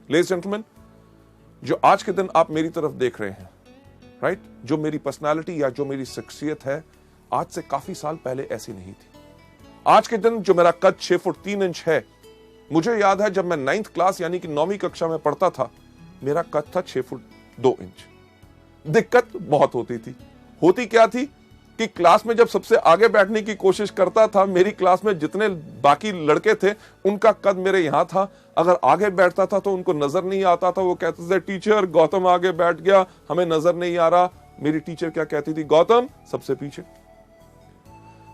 लेडीज एंड जेंटलमैन, जो आज के दिन आप मेरी तरफ देख रहे हैं, राइट, जो मेरी पर्सनालिटी या जो मेरी शख्सियत है, आज से काफी साल पहले ऐसी नहीं थी। आज के दिन जो मेरा कद 6 फुट 3 इंच है, मुझे याद है जब मैं 9th क्लास यानी कि 9वीं कक्षा में पढ़ता था, मेरा कद था 6 फुट 2 इंच। दिक्कत बहुत होती थी। होती क्या थी कि क्लास में जब सबसे आगे बैठने की कोशिश करता था, मेरी क्लास में जितने बाकी लड़के थे उनका कद मेरे यहां था, अगर आगे बैठता था तो उनको नजर नहीं आता था। वो कहते थे टीचर गौतम आगे बैठ गया, हमें नजर नहीं आ रहा। मेरी टीचर क्या कहती थी, गौतम सबसे पीछे।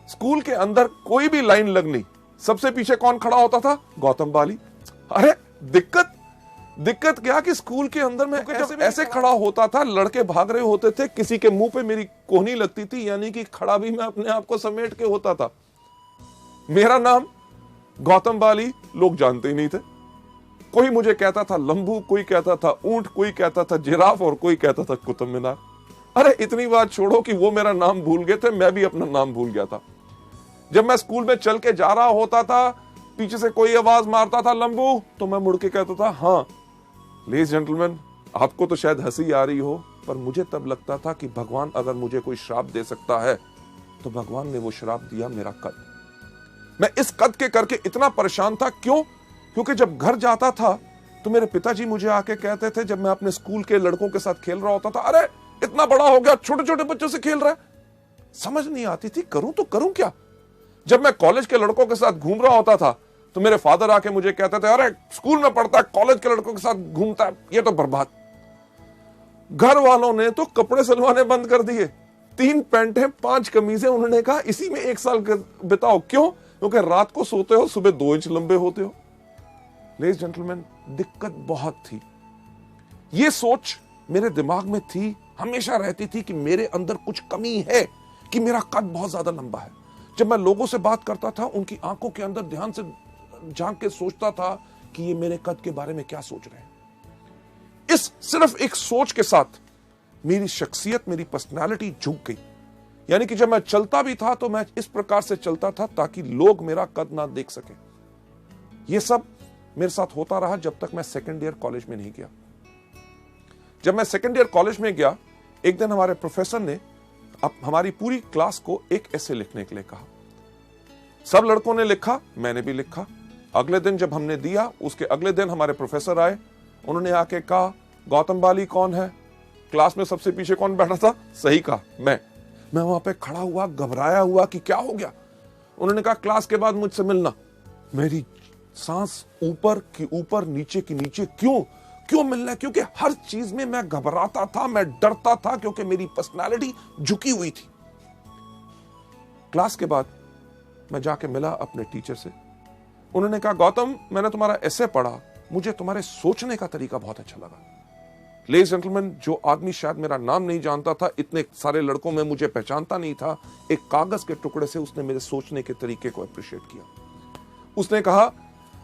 स्कूल के अंदर कोई भी लाइन लगनी, सबसे पीछे कौन खड़ा होता था, गौतम बाली। अरे दिक्कत क्या कि स्कूल के अंदर में ऐसे खड़ा होता था, लड़के भाग रहे होते थे, किसी के मुंह पे मेरी कोहनी लगती थी, यानी कि खड़ा भी मैं अपने आप को समेट के होता था। मेरा नाम गौतम बाली लोग जानते ही नहीं थे। कोई मुझे कहता था लंबू, कोई कहता था ऊंट, कोई कहता था जिराफ और कोई कहता था कुतुब मीनार। अरे इतनी बात छोड़ो कि वो मेरा नाम भूल गए थे, मैं भी अपना नाम भूल गया था। जब मैं स्कूल में चल के जा रहा होता था, पीछे से कोई आवाज मारता था लंबू, तो मैं मुड़ के कहता था हाँ। लेडीज जेंटलमैन, आपको तो शायद हंसी आ रही हो, पर मुझे तब लगता था कि भगवान अगर मुझे कोई श्राप दे सकता है तो भगवान ने वो श्राप दिया मेरा कद। मैं इस कद के करके इतना परेशान था। क्यों? क्योंकि जब घर जाता था तो मेरे पिताजी मुझे आके कहते थे, जब मैं अपने स्कूल के लड़कों के साथ खेल रहा होता था, अरे इतना बड़ा हो गया, छोटे छोटे बच्चों से खेल रहा है। समझ नहीं आती थी करूं तो करूं क्या। जब मैं कॉलेज के लड़कों के साथ घूम रहा होता था तो मेरे फादर आके मुझे कहते थे, अरे स्कूल में पढ़ता है, कॉलेज के लड़कों के साथ घूमता है, ये तो बर्बाद। घर वालों ने तो कपड़े सिलवाने बंद कर दिए। 3 पैंटें 5 कमीजें, उन्होंने कहा इसी में 1 साल बिताओ। क्यों? क्योंकि रात को सोते हो, सुबह 2 इंच लंबे होते हो। लेडीज जेंटलमैन, दिक्कत बहुत थी। ये सोच मेरे दिमाग में थी, हमेशा रहती थी कि मेरे अंदर कुछ कमी है, कि मेरा कद बहुत ज्यादा लंबा है। जब मैं लोगों से बात करता था, उनकी आंखों के अंदर ध्यान से झांक के सोचता था कि ये मेरे कद के बारे में क्या सोच रहे हैं। इस सिर्फ एक सोच के साथ मेरी शख्सियत, मेरी पर्सनालिटी झुक गई। यानी कि जब मैं चलता भी था तो मैं इस प्रकार से चलता था ताकि लोग मेरा कद ना देख सके। यह सब मेरे साथ होता रहा जब तक मैं सेकेंड ईयर कॉलेज में नहीं गया। जब मैं सेकेंड ईयर कॉलेज में गया, एक दिन हमारे प्रोफेसर ने अब हमारी पूरी क्लास को एक ऐसे लिखने के लिए कहा। सब लड़कों ने लिखा, मैंने भी लिखा। अगले दिन जब हमने दिया, उसके अगले दिन हमारे प्रोफेसर आए। उन्होंने आके कहा, गौतम बाली कौन है? क्लास में सबसे पीछे कौन बैठा था? सही कहा, मैं वहां पे खड़ा हुआ, घबराया हुआ कि क्या हो गया। उन्होंने कहा, क्लास के बाद मुझसे मिलना। मेरी सांस ऊपर की ऊपर, नीचे की नीचे। क्यों मिलना? क्योंकि हर चीज में मैं घबराता था, मैं डरता था, क्योंकि मेरी पर्सनालिटी झुकी हुई थी। क्लास के बाद मैं जाके मिला अपने टीचर से। उन्होंने कहा, गौतम, मैंने तुम्हारा एसे पढ़ा, मुझे तुम्हारे सोचने का तरीका बहुत अच्छा लगा। लेडीज जेंटलमैन, जो आदमी शायद मेरा नाम नहीं जानता था, इतने सारे लड़कों में मुझे पहचानता नहीं था, एक कागज के टुकड़े से उसने मेरे सोचने के तरीके को अप्रिशिएट किया। उसने कहा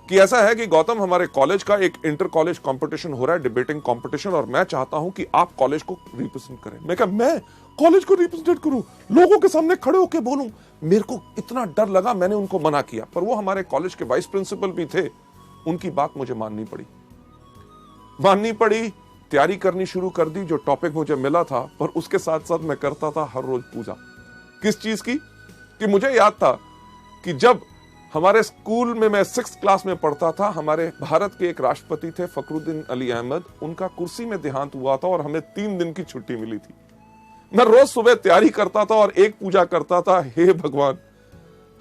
कि ऐसा है कि गौतम, हमारे कॉलेज का एक इंटर कॉलेज कंपटीशन हो रहा है, डिबेटिंग कंपटीशन, और मैं चाहता हूं कि आप कॉलेज को रिप्रेजेंट करें। मैं कहा, मैं कॉलेज को रिप्रेजेंट करूं, लोगों के सामने खड़े होकर बोलूं? मेरे को इतना डर लगा, मैंने उनको मना किया। पर वो हमारे कॉलेज के वाइस प्रिंसिपल भी थे, उनकी बात मुझे माननी पड़ी। तैयारी करनी शुरू कर दी, जो टॉपिक मुझे मिला था। पर उसके साथ साथ मैं करता था हर रोज पूजा। किस चीज की? कि मुझे याद था कि जब हमारे स्कूल में मैं 6th क्लास में पढ़ता था, हमारे भारत के एक राष्ट्रपति थे फखरुद्दीन अली अहमद, उनका कुर्सी में देहांत हुआ था और हमें 3 दिन की छुट्टी मिली थी। मैं रोज सुबह तैयारी करता था और एक पूजा करता था, हे भगवान,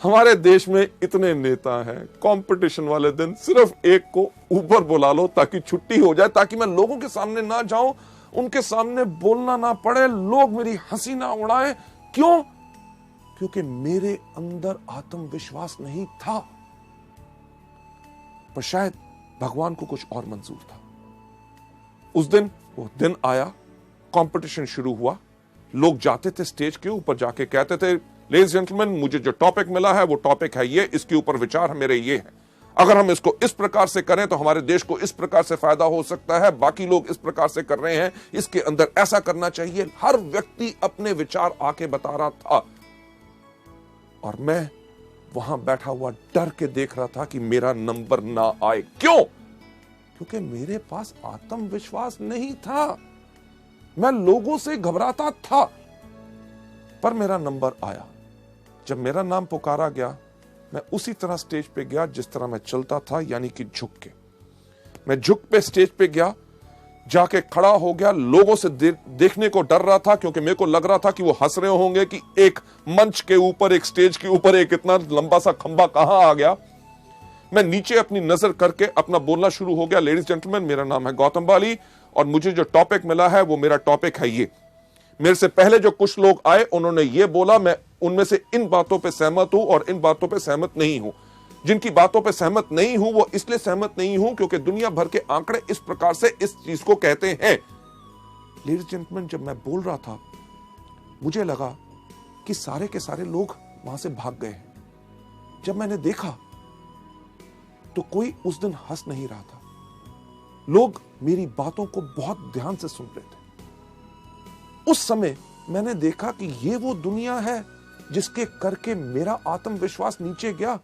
हमारे देश में इतने नेता हैं, कंपटीशन वाले दिन सिर्फ एक को ऊपर बुला लो ताकि छुट्टी हो जाए, ताकि मैं लोगों के सामने ना जाऊं, उनके सामने बोलना ना पड़े, लोग मेरी हंसी ना उड़ाएं। क्यों? क्योंकि मेरे अंदर आत्मविश्वास नहीं था। पर शायद भगवान को कुछ और मंजूर था। उस दिन वो दिन आया, कंपटीशन शुरू हुआ। लोग जाते थे स्टेज के ऊपर, जाके कहते थे, लेडीज जेंटलमैन, मुझे जो टॉपिक मिला है वो टॉपिक है ये, इसके ऊपर विचार मेरे ये है। अगर हम इसको इस प्रकार से करें तो हमारे देश को इस प्रकार से फायदा हो सकता है, बाकी लोग इस प्रकार से कर रहे हैं, इसके अंदर ऐसा करना चाहिए। हर व्यक्ति अपने विचार आके बता रहा था और मैं वहां बैठा हुआ डर के देख रहा था कि मेरा नंबर ना आए। क्यों? क्योंकि मेरे पास आत्मविश्वास नहीं था, मैं लोगों से घबराता था। पर मेरा नंबर आया। जब मेरा नाम पुकारा गया, मैं उसी तरह स्टेज पे गया जिस तरह मैं चलता था, यानी कि झुक के। मैं झुक पे स्टेज पे गया, जाके खड़ा हो गया। लोगों से देखने को डर रहा था, क्योंकि मेरे को लग रहा था कि वो हंस रहे होंगे कि एक मंच के ऊपर, एक स्टेज के ऊपर एक इतना लंबा सा खंबा कहां आ गया। मैं नीचे अपनी नजर करके अपना बोलना शुरू हो गया, लेडीज जेंटलमैन, मेरा नाम है गौतम बाली और मुझे जो टॉपिक मिला है वो मेरा टॉपिक है ये। मेरे से पहले जो कुछ लोग आए, उन्होंने ये बोला, मैं उनमें से इन बातों पे सहमत हूं और इन बातों पे सहमत नहीं हूं। जिनकी बातों पे सहमत नहीं हूं, वो इसलिए सहमत नहीं हूं क्योंकि दुनिया भर के आंकड़े इस प्रकार से इस चीज को कहते हैं। लेडीज जेंटलमैन, जब मैं बोल रहा था, मुझे लगा कि सारे के सारे लोग वहां से भाग गए हैं। जब मैंने देखा तो कोई उस दिन हंस नहीं रहा था। लोग मेरी बातों को बहुत ध्यान से सुन रहे थे। उस समय मैंने देखा कि ये वो दुनिया है जिसके करके मेरा आत्मविश्वास नीचे गया,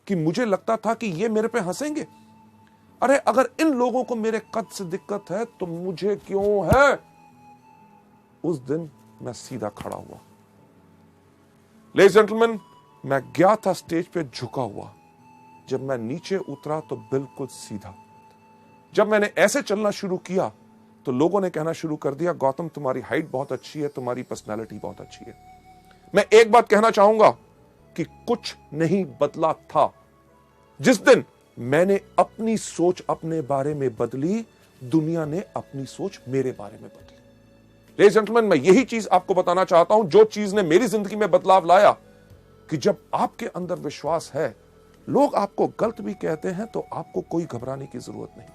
कि मुझे लगता था कि ये मेरे पे हंसेंगे। अरे अगर इन लोगों को मेरे कद से दिक्कत है तो मुझे क्यों है? उस दिन मैं सीधा खड़ा हुआ। लेडीज जेंटलमैन, मैं गया था स्टेज पे झुका हुआ। जब मैं नीचे उतरा तो बिल्कुल सीधा। जब मैंने ऐसे चलना शुरू किया तो लोगों ने कहना शुरू कर दिया, गौतम, तुम्हारी हाइट बहुत अच्छी है, तुम्हारी पर्सनालिटी बहुत अच्छी है। मैं एक बात कहना चाहूंगा कि कुछ नहीं बदला था। जिस दिन मैंने अपनी सोच अपने बारे में बदली, दुनिया ने अपनी सोच मेरे बारे में बदली। लेडीज जेंटलमैन, मैं यही चीज आपको बताना चाहता हूं, जो चीज ने मेरी जिंदगी में बदलाव लाया, कि जब आपके अंदर विश्वास है, लोग आपको गलत भी कहते हैं तो आपको कोई घबराने की जरूरत नहीं।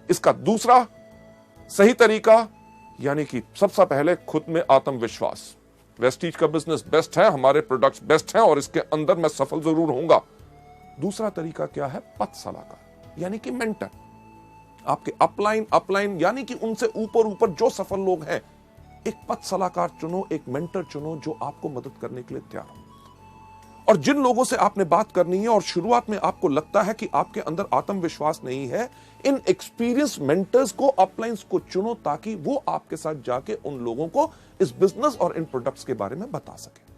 इसका दूसरा सही तरीका, यानी कि सबसे पहले खुद में आत्मविश्वास। वेस्टीज का बिजनेस बेस्ट है, हमारे प्रोडक्ट्स बेस्ट हैं और इसके अंदर मैं सफल जरूर होऊंगा। दूसरा तरीका क्या है? पथ सलाहकार, यानी कि मेंटर। आपके अपलाइन यानी कि उनसे ऊपर जो सफल लोग हैं, एक पथ सलाहकार चुनो, एक मेंटर चुनो जो आपको मदद करने के लिए तैयार हो। और जिन लोगों से आपने बात करनी है और शुरुआत में आपको लगता है कि आपके अंदर आत्मविश्वास नहीं है, इन एक्सपीरियंस मेंटर्स को, अपलाइंस को चुनो, ताकि वो आपके साथ जाके उन लोगों को इस बिजनेस और इन प्रोडक्ट्स के बारे में बता सके।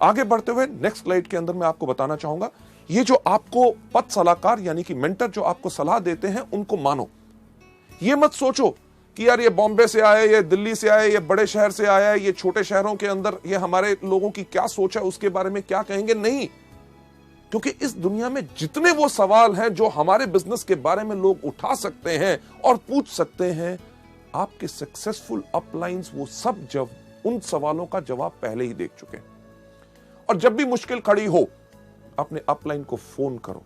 आगे बढ़ते हुए नेक्स्ट स्लाइड के अंदर मैं आपको बताना चाहूंगा, ये जो आपको पथ सलाहकार यानी कि मेंटर जो आपको सलाह देते हैं, उनको मानो। ये मत सोचो कि यार ये बॉम्बे से आए, ये दिल्ली से आए, ये बड़े शहर से आया है, ये छोटे शहरों के अंदर ये हमारे लोगों की क्या सोच है, उसके बारे में क्या कहेंगे। नहीं, क्योंकि इस दुनिया में जितने वो सवाल हैं जो हमारे बिजनेस के बारे में लोग उठा सकते हैं और पूछ सकते हैं, आपके सक्सेसफुल अपलाइंस वो सब जब उन सवालों का जवाब पहले ही देख चुके हैं। और जब भी मुश्किल खड़ी हो, अपने अपलाइन को फोन करो।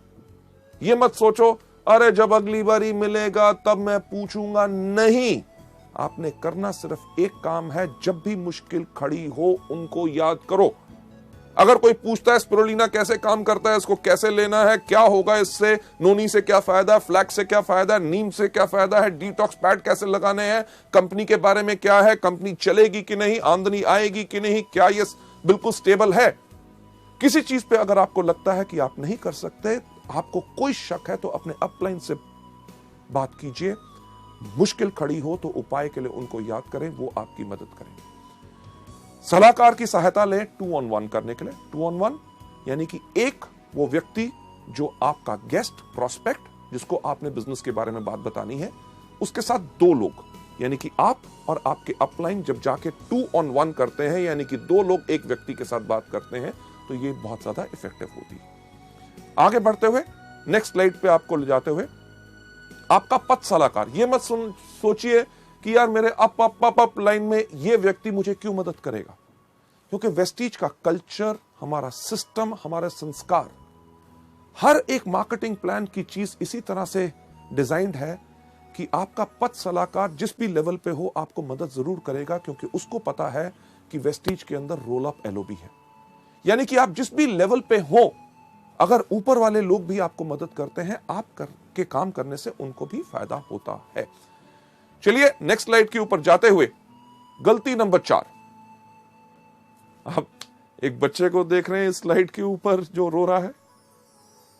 ये मत सोचो अरे जब अगली बारी मिलेगा तब मैं पूछूंगा। नहीं, आपने करना सिर्फ एक काम है, जब भी मुश्किल खड़ी हो उनको याद करो। अगर कोई पूछता है स्पिरुलिना कैसे काम करता है, इसको कैसे लेना है, क्या होगा इससे, नोनी से क्या फायदा, फ्लैक्स से क्या फायदा, नीम से क्या फायदा है, डिटॉक्स पैड कैसे लगाने हैं, कंपनी के बारे में क्या है, कंपनी चलेगी कि नहीं, आमदनी आएगी कि नहीं, क्या ये बिल्कुल स्टेबल है, किसी चीज पे अगर आपको लगता है कि आप नहीं कर सकते, आपको कोई शक है, तो अपने अपलाइन से बात कीजिए। मुश्किल खड़ी हो तो उपाय के लिए उनको याद करें, वो आपकी मदद करेंगे। सलाहकार की सहायता लें 2-on-1 करने के लिए। 2-on-1 यानी कि एक वो व्यक्ति जो आपका गेस्ट प्रोस्पेक्ट, जिसको आपने बिजनेस के बारे में बात बतानी है, उसके साथ 2 लोग, यानी कि आप और आपके अपलाइन जब जाके 2-on-1 करते हैं, यानी कि 2 लोग एक व्यक्ति के साथ बात करते हैं, तो ये बहुत ज्यादा इफेक्टिव होती है। आगे बढ़ते हुए नेक्स्ट स्लाइड पे आपको ले जाते हुए, आपका पथ सलाहकार। ये मत सोचिए कि यार मेरे अप लाइन में ये व्यक्ति मुझे क्यों मदद करेगा, क्योंकि वेस्टीज का कल्चर, हमारा सिस्टम, हमारे संस्कार, हर एक मार्केटिंग प्लान की चीज इसी तरह से डिजाइंड है कि आपका पथ सलाहकार जिस भी लेवल पे हो आपको मदद जरूर करेगा, क्योंकि उसको पता है कि वेस्टीज के अंदर रोल अप एलओबी है। यानी कि आप जिस भी लेवल पे हो, अगर ऊपर वाले लोग भी आपको मदद करते हैं, आप के काम करने से उनको भी फायदा होता है। चलिए नेक्स्ट स्लाइड के ऊपर जाते हुए, गलती नंबर 4। आप एक बच्चे को देख रहे हैं इस स्लाइड के ऊपर जो रो रहा है,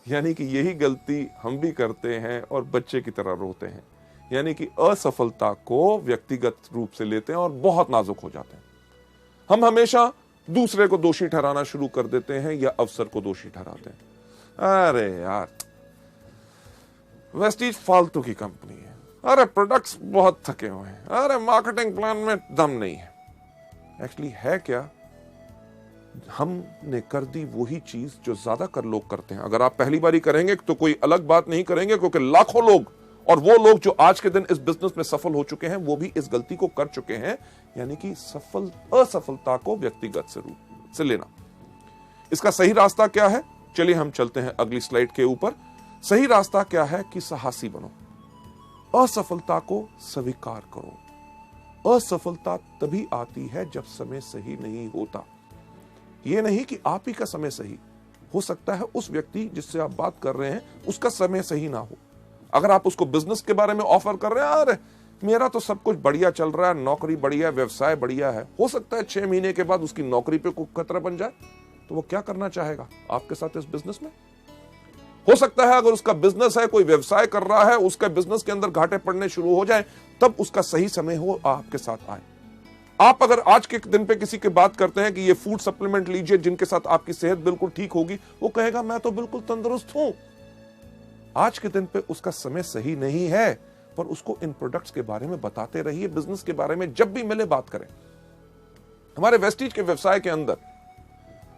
यानी कि यही गलती हम भी करते हैं और बच्चे की तरह रोते हैं, यानी कि असफलता को व्यक्तिगत रूप से लेते हैं और बहुत नाजुक हो जाते हैं। हम हमेशा दूसरे को दोषी ठहराना शुरू कर देते हैं या अवसर को दोषी ठहराते हैं। अरे यार वेस्टीज फालतू की कंपनी है, अरे प्रोडक्ट्स बहुत थके हुए हैं, अरे मार्केटिंग प्लान में दम नहीं है। एक्चुअली है क्या, हमने कर दी वही चीज जो ज्यादातर लोग करते हैं। अगर आप पहली बारी करेंगे तो कोई अलग बात नहीं करेंगे, क्योंकि लाखों लोग और वो लोग जो आज के दिन इस बिजनेस में सफल हो चुके हैं, वो भी इस गलती को कर चुके हैं, यानी कि असफलता को व्यक्तिगत से रूप से लेना। इसका सही रास्ता क्या है, चलिए हम चलते हैं अगली स्लाइड के ऊपर। सही रास्ता क्या है कि साहसी बनो, असफलता को स्वीकार करो। असफलता तभी आती है जब समय सही नहीं होता। यह नहीं कि आप ही का समय सही हो सकता है, उस व्यक्ति जिससे आप बात कर रहे हैं उसका समय सही ना हो। अगर आप उसको बिजनेस के बारे में ऑफर कर रहे हैं, अरे मेरा तो सब कुछ बढ़िया चल रहा है, नौकरी बढ़िया, व्यवसाय बढ़िया है, हो सकता है 6 महीने के बाद उसकी नौकरी पे कोई खतरा बन जाए, तो वो क्या करना चाहेगा आपके साथ इस बिजनेस में। हो सकता है अगर उसका बिजनेस है, कोई व्यवसाय कर रहा है, उसका बिजनेस के अंदर घाटे पड़ने शुरू हो जाए, तब उसका सही समय हो आपके साथ आए। आप अगर आज के दिन पे किसी की बात करते हैं कि ये फूड सप्लीमेंट लीजिए जिनके साथ आपकी सेहत बिल्कुल ठीक होगी, वो कहेगा मैं तो बिल्कुल तंदुरुस्त हूं। आज के दिन पे उसका समय सही नहीं है, पर उसको इन प्रोडक्ट्स के बारे में बताते रहिए, बिजनेस के बारे में जब भी मिले बात करें। हमारे वेस्टीज के व्यवसाय के अंदर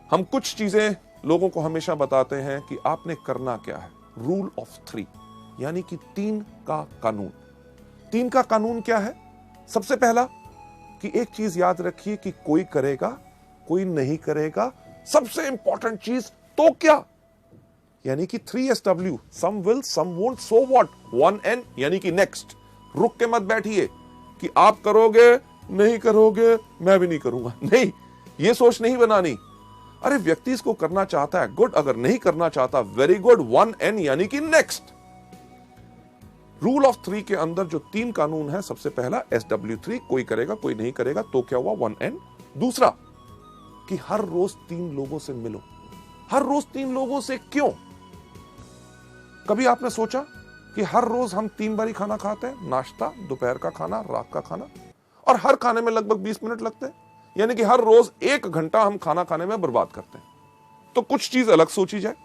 हम कुछ चीजें लोगों को हमेशा बताते हैं कि आपने करना क्या है। रूल ऑफ 3, यानी कि 3 का कानून। 3 का कानून क्या है? सबसे पहला कि एक चीज याद रखिए कि कोई करेगा, कोई नहीं करेगा। सबसे इंपॉर्टेंट चीज तो क्या, यानी कि 3SW, some will some won't, so what, 1N यानी कि नेक्स्ट। रुक के मत बैठिए कि आप करोगे, नहीं करोगे, मैं भी नहीं करूंगा। नहीं, ये सोच नहीं बनानी। अरे व्यक्ति इसको करना चाहता है, गुड। अगर नहीं करना चाहता, वेरी गुड, 1N यानी कि नेक्स्ट। रूल ऑफ 3 के अंदर जो 3 कानून है, सबसे पहला SW3, कोई करेगा, कोई नहीं करेगा, तो क्या हुआ, 1N। दूसरा कि हर रोज 3 लोगों से मिलो। हर रोज 3 लोगों से क्यों? कभी आपने सोचा कि हर रोज हम 3 बार ही खाना खाते हैं, नाश्ता, दोपहर का खाना, रात का खाना, और हर खाने में लगभग 20 मिनट लगते हैं, यानी कि हर रोज 1 घंटा हम खाना खाने में बर्बाद करते हैं। तो कुछ चीज अलग सोची जाए,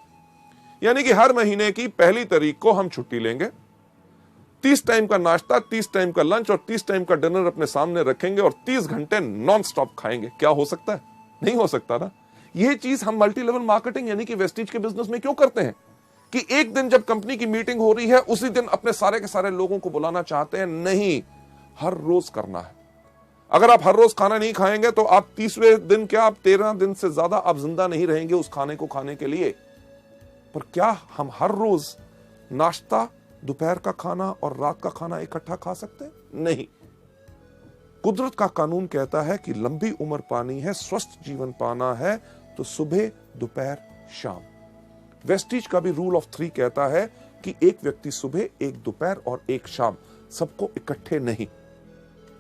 यानी कि हर महीने की पहली तारीख को हम छुट्टी लेंगे, 30 टाइम का नाश्ता, 30 टाइम का लंच और 30 टाइम का डिनर अपने सामने रखेंगे और 30 घंटे नॉन स्टॉप खाएंगे। क्या हो सकता है? नहीं हो सकता ना। यह चीज हम मल्टी लेवल मार्केटिंग यानी कि वेस्टीज के बिजनेस में क्यों करते हैं कि एक दिन जब कंपनी की मीटिंग हो रही है, उसी दिन अपने सारे के सारे लोगों को बुलाना चाहते हैं? नहीं, हर रोज करना है। अगर आप हर रोज खाना नहीं खाएंगे तो आप 30वें दिन क्या, आप 13 दिन से ज्यादा आप जिंदा नहीं रहेंगे उस खाने को खाने के लिए। पर क्या हम हर रोज नाश्ता, दोपहर का खाना और रात का खाना इकट्ठा खा सकते हैं? नहीं। कुदरत का कानून कहता है कि लंबी उम्र पानी है, स्वस्थ जीवन पाना है, तो सुबह, दोपहर, शाम। वेस्टीज का भी रूल ऑफ 3 कहता है कि एक व्यक्ति सुबह, एक दोपहर और एक शाम, सबको इकट्ठे नहीं।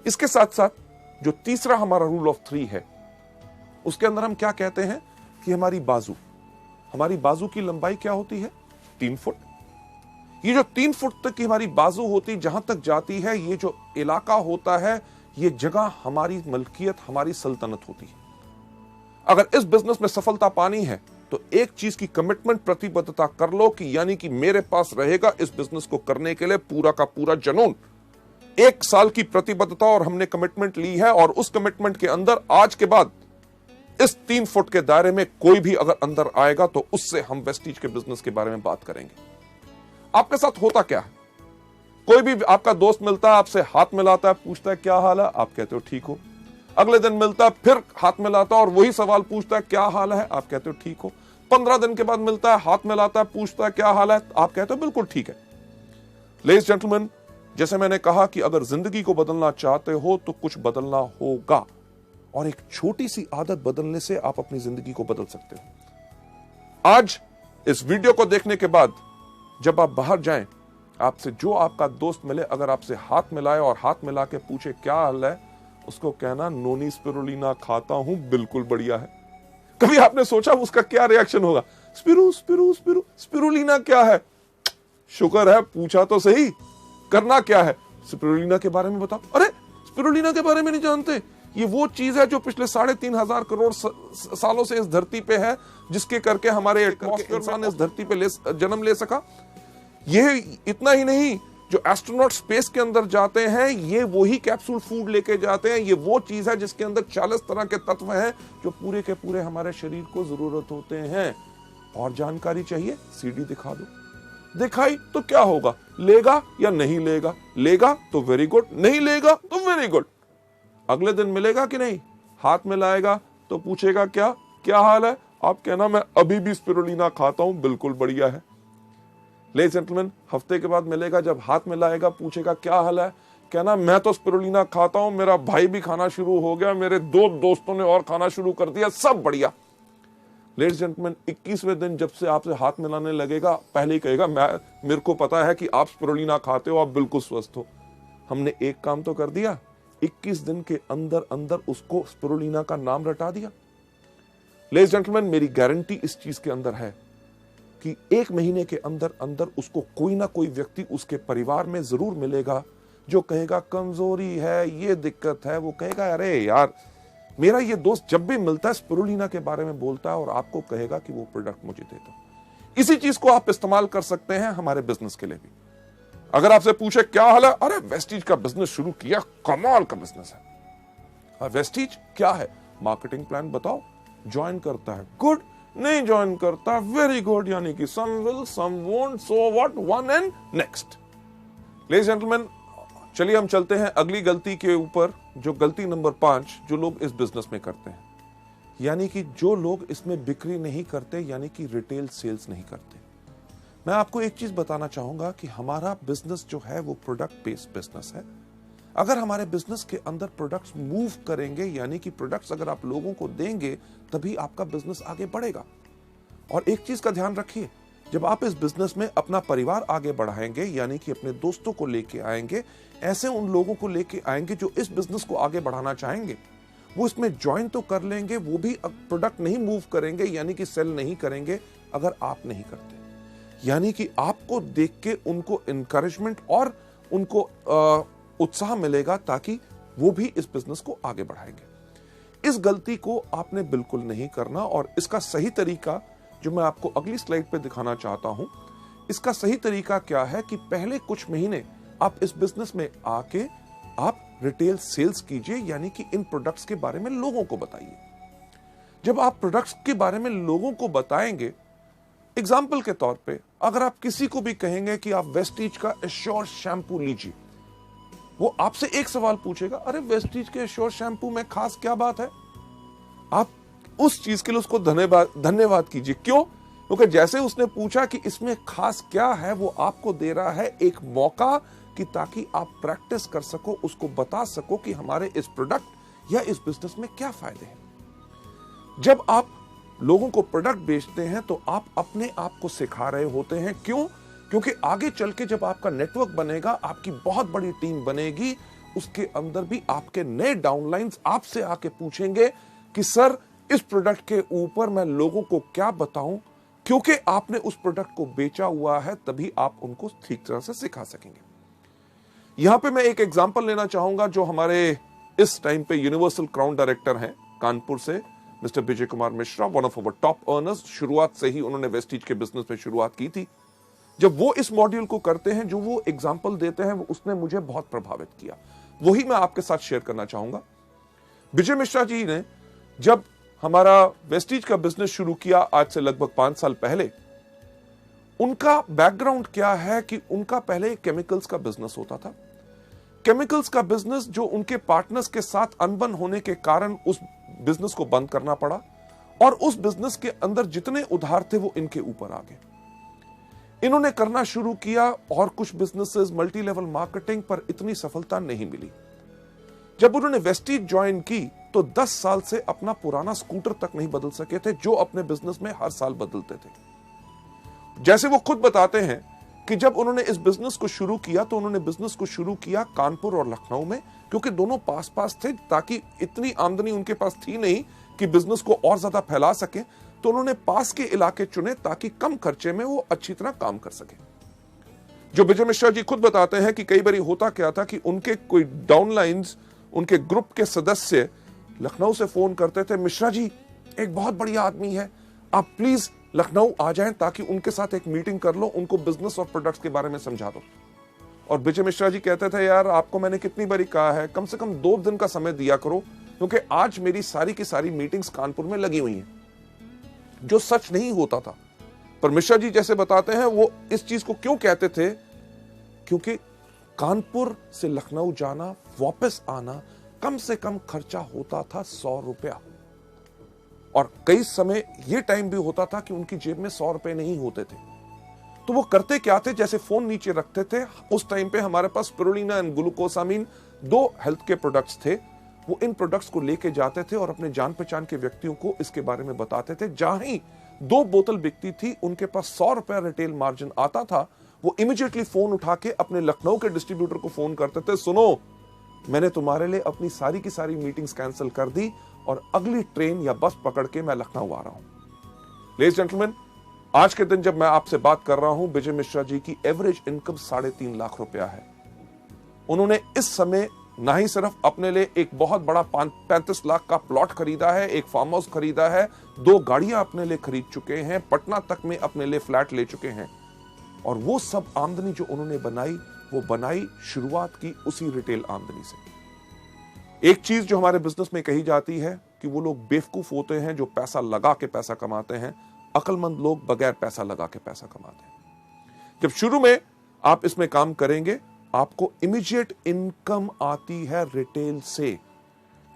इसके साथ साथ जो तीसरा हमारा रूल ऑफ 3 है, उसके अंदर हम क्या कहते हैं कि हमारी बाजू की लंबाई क्या होती है? 3 फुट। ये जो 3 फुट तक की हमारी बाजू होती, जहां तक जाती है, ये जो इलाका होता है, ये जगह हमारी मलकियत, हमारी सल्तनत होती है। अगर इस बिजनेस में सफलता पानी है तो एक चीज की कमिटमेंट, प्रतिबद्धता कर लो कि यानी कि मेरे पास रहेगा इस बिजनेस को करने के लिए पूरा का पूरा जुनून। 1 साल की प्रतिबद्धता और हमने कमिटमेंट ली है, और उस कमिटमेंट के अंदर आज के बाद इस 3 फुट के दायरे में कोई भी अगर अंदर आएगा तो उससे हम वेस्टीज के बिजनेस के बारे में बात करेंगे। आपके साथ होता क्या है? कोई भी आपका दोस्त मिलता है, आपसे हाथ मिलाता है, पूछता है क्या हाल है, आप कहते हो ठीक हो। अगले दिन मिलता है, फिर हाथ मिलाता है और वही सवाल पूछता है क्या हाल है, आप कहते हो ठीक हो। 15 दिन के बाद मिलता है, हाथ मिलाता है, पूछता है क्या हाल है, आप कहते हो बिल्कुल ठीक है। लेडीज जेंटलमैन, जैसे मैंने कहा कि अगर जिंदगी को बदलना चाहते हो तो कुछ बदलना होगा, और एक छोटी सी आदत बदलने से आप अपनी जिंदगी को बदल सकते हो। आज इस वीडियो को देखने के बाद जब आप बाहर जाएं, आपसे जो आपका दोस्त मिले, अगर आपसे हाथ मिलाए और हाथ मिला के पूछे क्या हाल है, उसको कहना नोनी स्पिरुलिना खाता हूं, बिल्कुल बढ़िया है। कभी आपने सोचा उसका क्या रिएक्शन होगा? स्पिरुलिना क्या है? शुक्र है पूछा तो सही, करना क्या है? स्पिरुलिना के बारे में बताओ। अरे स्पिरुलिना के बारे में नहीं जानते? ये वो चीज है जो पिछले 3.5 करोड़ सालों से इस धरती पे है, जिसके करके हमारे इंसान इस धरती पे जन्म ले सका। ये इतना ही नहीं, जो एस्ट्रोनॉट स्पेस के अंदर जाते हैं, ये वही कैप्सूल फूड लेके जाते हैं। ये वो चीज है जिसके अंदर 40 तरह के तत्व हैं जो पूरे के पूरे हमारे शरीर को जरूरत होते हैं। और जानकारी चाहिए? सीडी दिखा दो। दिखाई तो क्या होगा? लेगा या नहीं लेगा? लेगा तो वेरी गुड, नहीं लेगा तो वेरी गुड। अगले दिन मिलेगा कि नहीं, हाथ मिलाएगा तो पूछेगा क्या क्या हाल है, आप कहना मैं अभी भी स्पिरुलिना खाता हूं, बिल्कुल बढ़िया है। लेडीज जेंटलमैन, हफ्ते के बाद मिलेगा, जब हाथ मिलाएगा पूछेगा क्या हाल है, कहना मैं तो स्पिरुलिना खाता हूं, मेरा भाई भी खाना शुरू हो गया, मेरे 2 दोस्तों ने और खाना शुरू कर दिया, सब बढ़िया। लेडीज जेंटलमैन, 21वें दिन जब से आपसे हाथ मिलाने लगेगा, पहले ही कहेगा मेरे को पता है कि आप स्पिरुलिना खाते हो, आप बिल्कुल स्वस्थ हो। हमने एक काम तो कर दिया, 21 दिन के अंदर अंदर उसको स्पिरुलिना का नाम रटा दिया। लेडीज जेंटलमैन, मेरी गारंटी इस चीज के अंदर है कि 1 महीने के अंदर अंदर उसको कोई ना कोई व्यक्ति उसके परिवार में जरूर मिलेगा जो कहेगा कमजोरी है, ये दिक्कत है। वो कहेगा अरे यार, मेरा ये दोस्त जब भी मिलता है स्पिरुलिना के बारे में बोलता है, और आपको कहेगा कि वो प्रोडक्ट मुझे दे दो। इसी चीज को आप इस्तेमाल कर सकते हैं हमारे बिजनेस के लिए भी। अगर आपसे पूछे क्या हाल है, अरे वेस्टीज का बिजनेस शुरू किया, कमाल का बिजनेस है। वेस्टीज क्या है? मार्केटिंग प्लान बताओ, ज्वाइन करता है, गुड। नहीं ज्वाइन करता, वेरी गुड, यानी कि some will some won't, so what, one and next. Ladies gentleman, चलिए हम चलते हैं अगली गलती के ऊपर, जो गलती नंबर 5 जो लोग इस बिजनेस में करते हैं, यानी कि जो लोग इसमें बिक्री नहीं करते, यानी कि रिटेल सेल्स नहीं करते। मैं आपको एक चीज बताना चाहूंगा कि हमारा बिजनेस जो है वो प्रोडक्ट बेस्ड बिजनेस है। अगर हमारे बिजनेस के अंदर प्रोडक्ट्स मूव करेंगे, यानी कि प्रोडक्ट्स अगर आप लोगों को देंगे, तभी आपका बिजनेस आगे बढ़ेगा। और एक चीज का ध्यान रखिए, जब आप इस बिजनेस में अपना परिवार आगे बढ़ाएंगे, यानी कि अपने दोस्तों को लेके आएंगे, ऐसे उन लोगों को लेके आएंगे जो इस बिजनेस को आगे बढ़ाना चाहेंगे, वो इसमें ज्वाइन तो कर लेंगे, वो भी प्रोडक्ट नहीं मूव करेंगे, यानी कि सेल नहीं करेंगे अगर आप नहीं करते। यानी कि आपको देख के उनको इंकरेजमेंट और उनको उत्साह मिलेगा, ताकि वो भी इस बिजनेस को आगे बढ़ाएंगे। इस गलती को आपने बिल्कुल नहीं करना, और इसका सही तरीका जो मैं आपको अगली स्लाइड पे दिखाना चाहता हूं, इसका सही तरीका क्या है कि पहले कुछ महीने आप इस बिजनेस में आके आप रिटेल सेल्स कीजिए, यानी कि इन प्रोडक्ट्स के बारे में लोगों को बताइए। जब आप प्रोडक्ट्स के बारे में लोगों को बताएंगे, एग्जाम्पल के तौर पे अगर आप किसी को भी कहेंगे कि आप वेस्टीज का एश्योर शैम्पू लीजिए, वो आपसे एक सवाल पूछेगा, अरे वेस्टीज के एश्योर शैम्पू में खास क्या बात है? आप उस चीज के लिए उसको धन्यवाद कीजिए। क्यों? क्योंकि जैसे उसने पूछा कि इसमें खास क्या है, वो आपको दे रहा है एक मौका कि ताकि आप प्रैक्टिस कर सको, उसको बता सको कि हमारे इस प्रोडक्ट या इस बिजनेस में क्या फायदे हैं। जब आप लोगों को प्रोडक्ट बेचते हैं तो आप अपने आप को सिखा रहे होते हैं। क्यों? क्योंकि आगे चल के जब आपका नेटवर्क बनेगा, आपकी बहुत बड़ी टीम बनेगी, उसके अंदर भी आपके नए डाउनलाइंस आपसे आके पूछेंगे कि सर इस प्रोडक्ट के ऊपर मैं लोगों को क्या बताऊं, क्योंकि आपने उस प्रोडक्ट को बेचा हुआ है, तभी आप उनको ठीक तरह से सिखा सकेंगे। यहां पे मैं एक एग्जांपल लेना चाहूंगा, जो हमारे इस टाइम पे यूनिवर्सल क्राउन डायरेक्टर हैं कानपुर से, mister Vijay Kumar Mishra, one of our top earners. शुरुआत से ही उन्होंने वेस्टीज के बिजनेस में शुरुआत की थी। जब वो इस मॉड्यूल को करते हैं, जो वो एग्जांपल देते हैं, उसने मुझे बहुत प्रभावित किया। वही मैं आपके साथ शेयर करना चाहूंगा। विजय मिश्रा जी ने जब हमारा वेस्टीज का बिजनेस शुरू किया, आज से लगभग 5 साल पहले, उनका बैकग्राउंड क्या है कि उनका पहले केमिकल्स का बिजनेस होता था। केमिकल्स का बिजनेस जो उनके पार्टनर्स के साथ अनबन होने के कारण उस बिजनेस को बंद करना पड़ा, और उस बिजनेस के अंदर जितने उधार थे वो इनके ऊपर आ गए। इन्होंने करना शुरू किया और कुछ बिजनेसेस, मल्टी लेवल मार्केटिंग, पर इतनी सफलता नहीं मिली। जब उन्होंने वेस्टीज ज्वाइन की तो 10 साल से अपना पुराना स्कूटर तक नहीं बदल सके थे, जो अपने बिजनेस में हर साल बदलते थे। जैसे वो खुद बताते हैं कि जब उन्होंने इस बिजनेस को शुरू किया तो उन्होंने बिजनेस को शुरू किया कानपुर और लखनऊ में, क्योंकि दोनों पास पास थे, ताकि इतनी आमदनी उनके पास थी नहीं कि बिजनेस को और ज्यादा फैला सके। तो उन्होंने पास के इलाके चुने ताकि कम खर्चे में वो अच्छी तरह काम कर सके। जो विजय मिश्रा जी खुद बताते हैं कि कई बार होता क्या था कि उनके कोई डाउनलाइंस, उनके ग्रुप के सदस्य लखनऊ से फोन करते थे, मिश्रा जी एक बहुत बढ़िया आदमी है, आप प्लीज लखनऊ आ जाएं ताकि उनके साथ एक मीटिंग कर लो, उनको बिजनेस और प्रोडक्ट्स के बारे में समझा दो। और विजय मिश्रा जी कहते थे, यार आपको मैंने कितनी बारी कहा है, कम से कम 2 दिन का समय दिया करो, क्योंकि आज मेरी सारी की सारी मीटिंग्स कानपुर में लगी हुई हैं। जो सच नहीं होता था, पर मिश्रा जी जैसे बताते हैं, वो इस चीज को क्यों कहते थे, क्योंकि कानपुर से लखनऊ जाना, वापस आना, कम से कम खर्चा होता था 100 रुपया, और कई समय ये टाइम भी होता था कि उनकी जेब में 100 रुपए नहीं होते थे। तो वो करते क्या थे, जैसे फोन नीचे रखते थे, उस टाइम पे हमारे पास स्पिरुलिना एंड ग्लूकोसामीन 2 हेल्थ के प्रोडक्ट्स थे, वो इन प्रोडक्ट्स को लेके जाते थे और अपने जान पहचान के व्यक्तियों को इसके बारे में बताते थे। जहां ही 2 बोतल बिकती थी, उनके पास 100 रुपया रिटेल मार्जिन आता था, वो इमीडिएटली फोन उठा के अपने लखनऊ के डिस्ट्रीब्यूटर को फोन करते थे, सुनो मैंने तुम्हारे लिए अपनी सारी की सारी मीटिंग्स कैंसिल कर दी और अगली ट्रेन या बस पकड़ के मैं लखनऊ आ रहा हूं। लेडीज जेंटलमैन, आज के दिन जब मैं आपसे बात कर रहा हूं, विजय मिश्रा जी की एवरेज इनकम 3.5 लाख रुपया है। उन्होंने इस समय ना ही सिर्फ अपने लिए एक बहुत बड़ा 35 लाख का प्लॉट खरीदा है, एक फार्म हाउस खरीदा है, 2 गाड़ियां अपने लिए खरीद चुके हैं, पटना तक में अपने लिए फ्लैट ले चुके हैं, और वो सब आमदनी जो उन्होंने बनाई, वो बनाई शुरुआत की उसी रिटेल आमदनी से। एक चीज जो हमारे बिजनेस में कही जाती है कि वो लोग बेवकूफ होते हैं जो पैसा लगा के पैसा कमाते हैं। अक्लमंद लोग बगैर पैसा लगा के पैसा कमाते हैं। जब शुरू में आप इसमें काम करेंगे, आपको इमीडिएट इनकम आती है रिटेल से,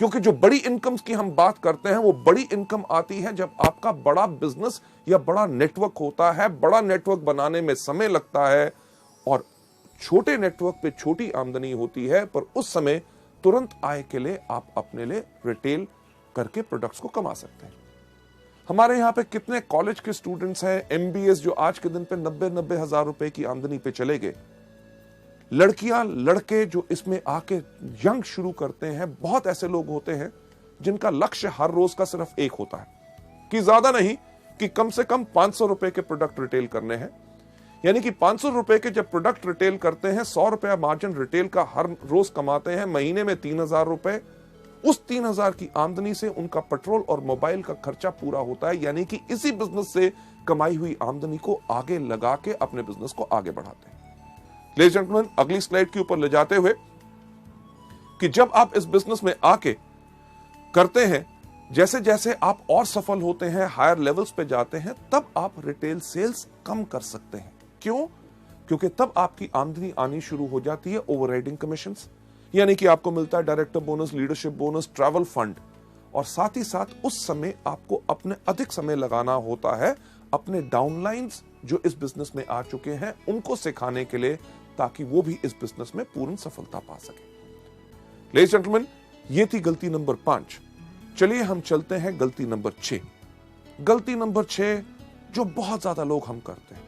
क्योंकि जो बड़ी इनकम्स की हम बात करते हैं वो बड़ी इनकम आती है जब आपका बड़ा बिजनेस या बड़ा नेटवर्क होता है। बड़ा नेटवर्क बनाने में समय लगता है और छोटे नेटवर्क पे छोटी आमदनी होती है, पर उस समय तुरंत आय के लिए आप अपने लिए रिटेल करके प्रोडक्ट्स को कमा सकते हैं। हमारे यहाँ पे कितने कॉलेज के स्टूडेंट्स हैं, एमबीएस, जो आज के दिन पे 90-90 हजार रुपए की आमदनी पे चले गए। लड़कियां लड़के जो इसमें आके यंग शुरू करते हैं, बहुत ऐसे लोग होते हैं जिनका लक्ष्य हर रोज का सिर्फ एक होता है कि ज्यादा नहीं, कि कम से कम 500 रुपए के प्रोडक्ट रिटेल करने हैं। यानी कि 500 रुपए के जब प्रोडक्ट रिटेल करते हैं, 100 रुपया मार्जिन रिटेल का हर रोज कमाते हैं, महीने में 3000 रुपए। उस 3000 की आमदनी से उनका पेट्रोल और मोबाइल का खर्चा पूरा होता है। यानी कि इसी बिजनेस से कमाई हुई आमदनी को आगे लगा के अपने बिजनेस को आगे बढ़ाते हैं। लेडीज एंड जेंटलमैन, अगली स्लाइड के ऊपर ले जाते हुए कि जब आप इस बिजनेस में आके करते हैं, जैसे जैसे आप और सफल होते हैं, हायर लेवल्स पे जाते हैं, तब आप रिटेल सेल्स कम कर सकते हैं। क्यों? क्योंकि तब आपकी आमदनी आनी शुरू हो जाती है ओवरराइडिंग कमीशंस, यानी कि आपको मिलता है director bonus, leadership bonus, travel fund, और साथ ही साथ उस समय आपको अपने अधिक समय लगाना होता है अपने डाउनलाइंस जो इस बिजनेस में आ चुके हैं उनको सिखाने के लिए, ताकि वो भी इस बिजनेस में पूर्ण सफलता पा सके। लेडीज एंड जेंटलमैन, ये थी गलती नंबर 5। चलिए हम चलते हैं गलती नंबर 6। गलती नंबर 6 जो बहुत ज्यादा लोग हम करते हैं,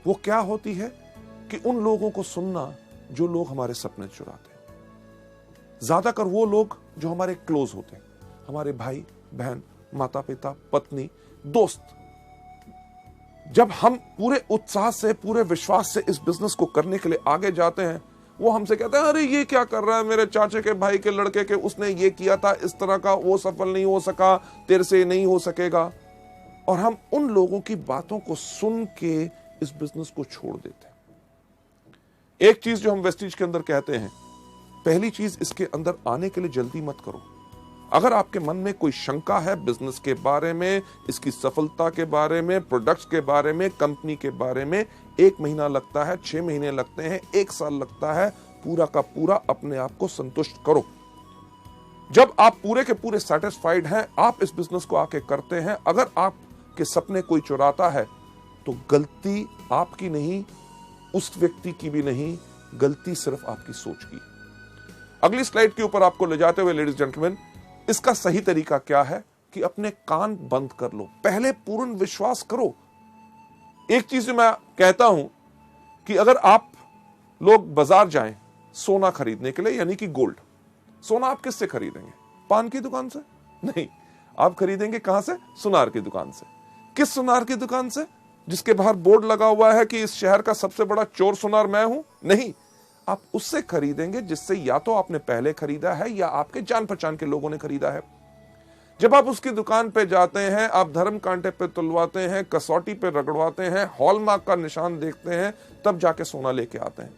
वो क्या होती है कि उन लोगों को सुनना जो लोग हमारे सपने चुराते हैं। ज्यादातर वो लोग जो हमारे क्लोज होते हैं, हमारे भाई बहन, माता पिता, पत्नी, दोस्त। जब हम पूरे उत्साह से, पूरे विश्वास से इस बिजनेस को करने के लिए आगे जाते हैं, वो हमसे कहते हैं, अरे ये क्या कर रहा है, मेरे चाचे के भाई के लड़के के उसने ये किया था इस तरह का, वो सफल नहीं हो सका, तेरे से नहीं हो सकेगा। और हम उन लोगों की बातों को सुन के इस बिजनेस को छोड़ देते हैं। एक चीज जो हम वेस्टीज के अंदर कहते हैं, पहली चीज, इसके अंदर आने के लिए जल्दी मत करो। अगर आपके मन में कोई शंका है बिजनेस के बारे में, इसकी सफलता के बारे में, प्रोडक्ट्स के बारे में, कंपनी के बारे में, 1 महीना लगता है, 6 महीने लगते हैं, 1 साल लगता है, पूरा का पूरा अपने आप को संतुष्ट करो। जब आप पूरे के पूरे सेटिस्फाइड हैं, आप इस बिजनेस को आके करते हैं। अगर आपके सपने कोई चुराता है तो गलती आपकी नहीं, उस व्यक्ति की भी नहीं, गलती सिर्फ आपकी सोच की। अगली स्लाइड के ऊपर आपको ले जाते हुए लेडीज जेंटलमैन, इसका सही तरीका क्या है कि अपने कान बंद कर लो, पहले पूर्ण विश्वास करो। एक चीज जो मैं कहता हूं कि अगर आप लोग बाजार जाएं सोना खरीदने के लिए, यानी कि गोल्ड, सोना आप किससे खरीदेंगे? पान की दुकान से? नहीं, आप खरीदेंगे कहां से? सुनार की दुकान से। किस सुनार की दुकान से? जिसके बाहर बोर्ड लगा हुआ है कि इस शहर का सबसे बड़ा चोर सुनार मैं हूं? नहीं, आप उससे खरीदेंगे जिससे या तो आपने पहले खरीदा है या आपके जान पहचान के लोगों ने खरीदा है। जब आप उसकी दुकान पे जाते हैं, आप धर्म कांटे पे तुलवाते हैं, कसौटी पे रगड़वाते हैं, हॉलमार्क का निशान देखते हैं, तब जाके सोना लेके आते हैं।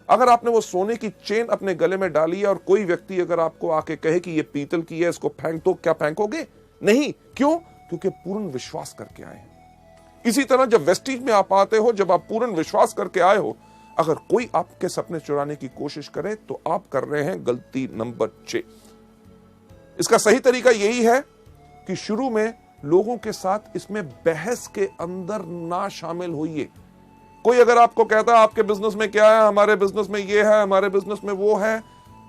अगर आपने वो सोने की चेन अपने गले में डाली है और कोई व्यक्ति अगर आपको आके कहे कि ये पीतल की है, इसको फेंक दो, क्या फेंकोगे? नहीं। क्यों? क्योंकि पूर्ण विश्वास करके आए हैं। इसी तरह जब वेस्टीज में आप आते हो, जब आप पूर्ण विश्वास करके आए हो, अगर कोई आपके सपने चुराने की कोशिश करे तो आप कर रहे हैं गलती नंबर 6। इसका सही तरीका यही है कि शुरू में लोगों के साथ इसमें बहस के अंदर ना शामिल होइए। कोई अगर आपको कहता है आपके बिजनेस में क्या है, हमारे बिजनेस में ये है, हमारे बिजनेस में वो है,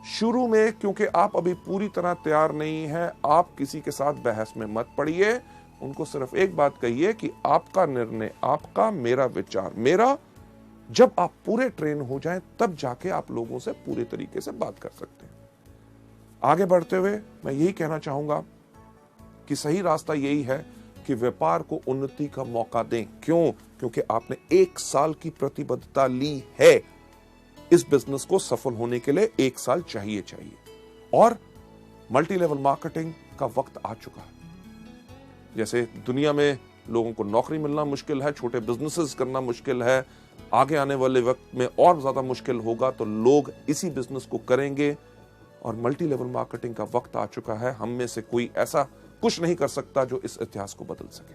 शुरू में क्योंकि आप अभी पूरी तरह तैयार नहीं है, आप किसी के साथ बहस में मत पड़िए। उनको सिर्फ एक बात कहिए कि आपका निर्णय आपका, मेरा विचार मेरा। जब आप पूरे ट्रेन हो जाएं, तब जाके आप लोगों से पूरे तरीके से बात कर सकते हैं। आगे बढ़ते हुए मैं यही कहना चाहूंगा कि सही रास्ता यही है कि व्यापार को उन्नति का मौका दें। क्यों? क्योंकि आपने 1 साल की प्रतिबद्धता ली है। इस बिजनेस को सफल होने के लिए 1 साल चाहिए और मल्टी लेवल मार्केटिंग का वक्त आ चुका है। जैसे दुनिया में लोगों को नौकरी मिलना मुश्किल है, छोटे बिजनेसेस करना मुश्किल है, आगे आने वाले वक्त में और ज्यादा मुश्किल होगा, तो लोग इसी बिजनेस को करेंगे और मल्टी लेवल मार्केटिंग का वक्त आ चुका है। हम में से कोई ऐसा कुछ नहीं कर सकता जो इस इतिहास को बदल सके।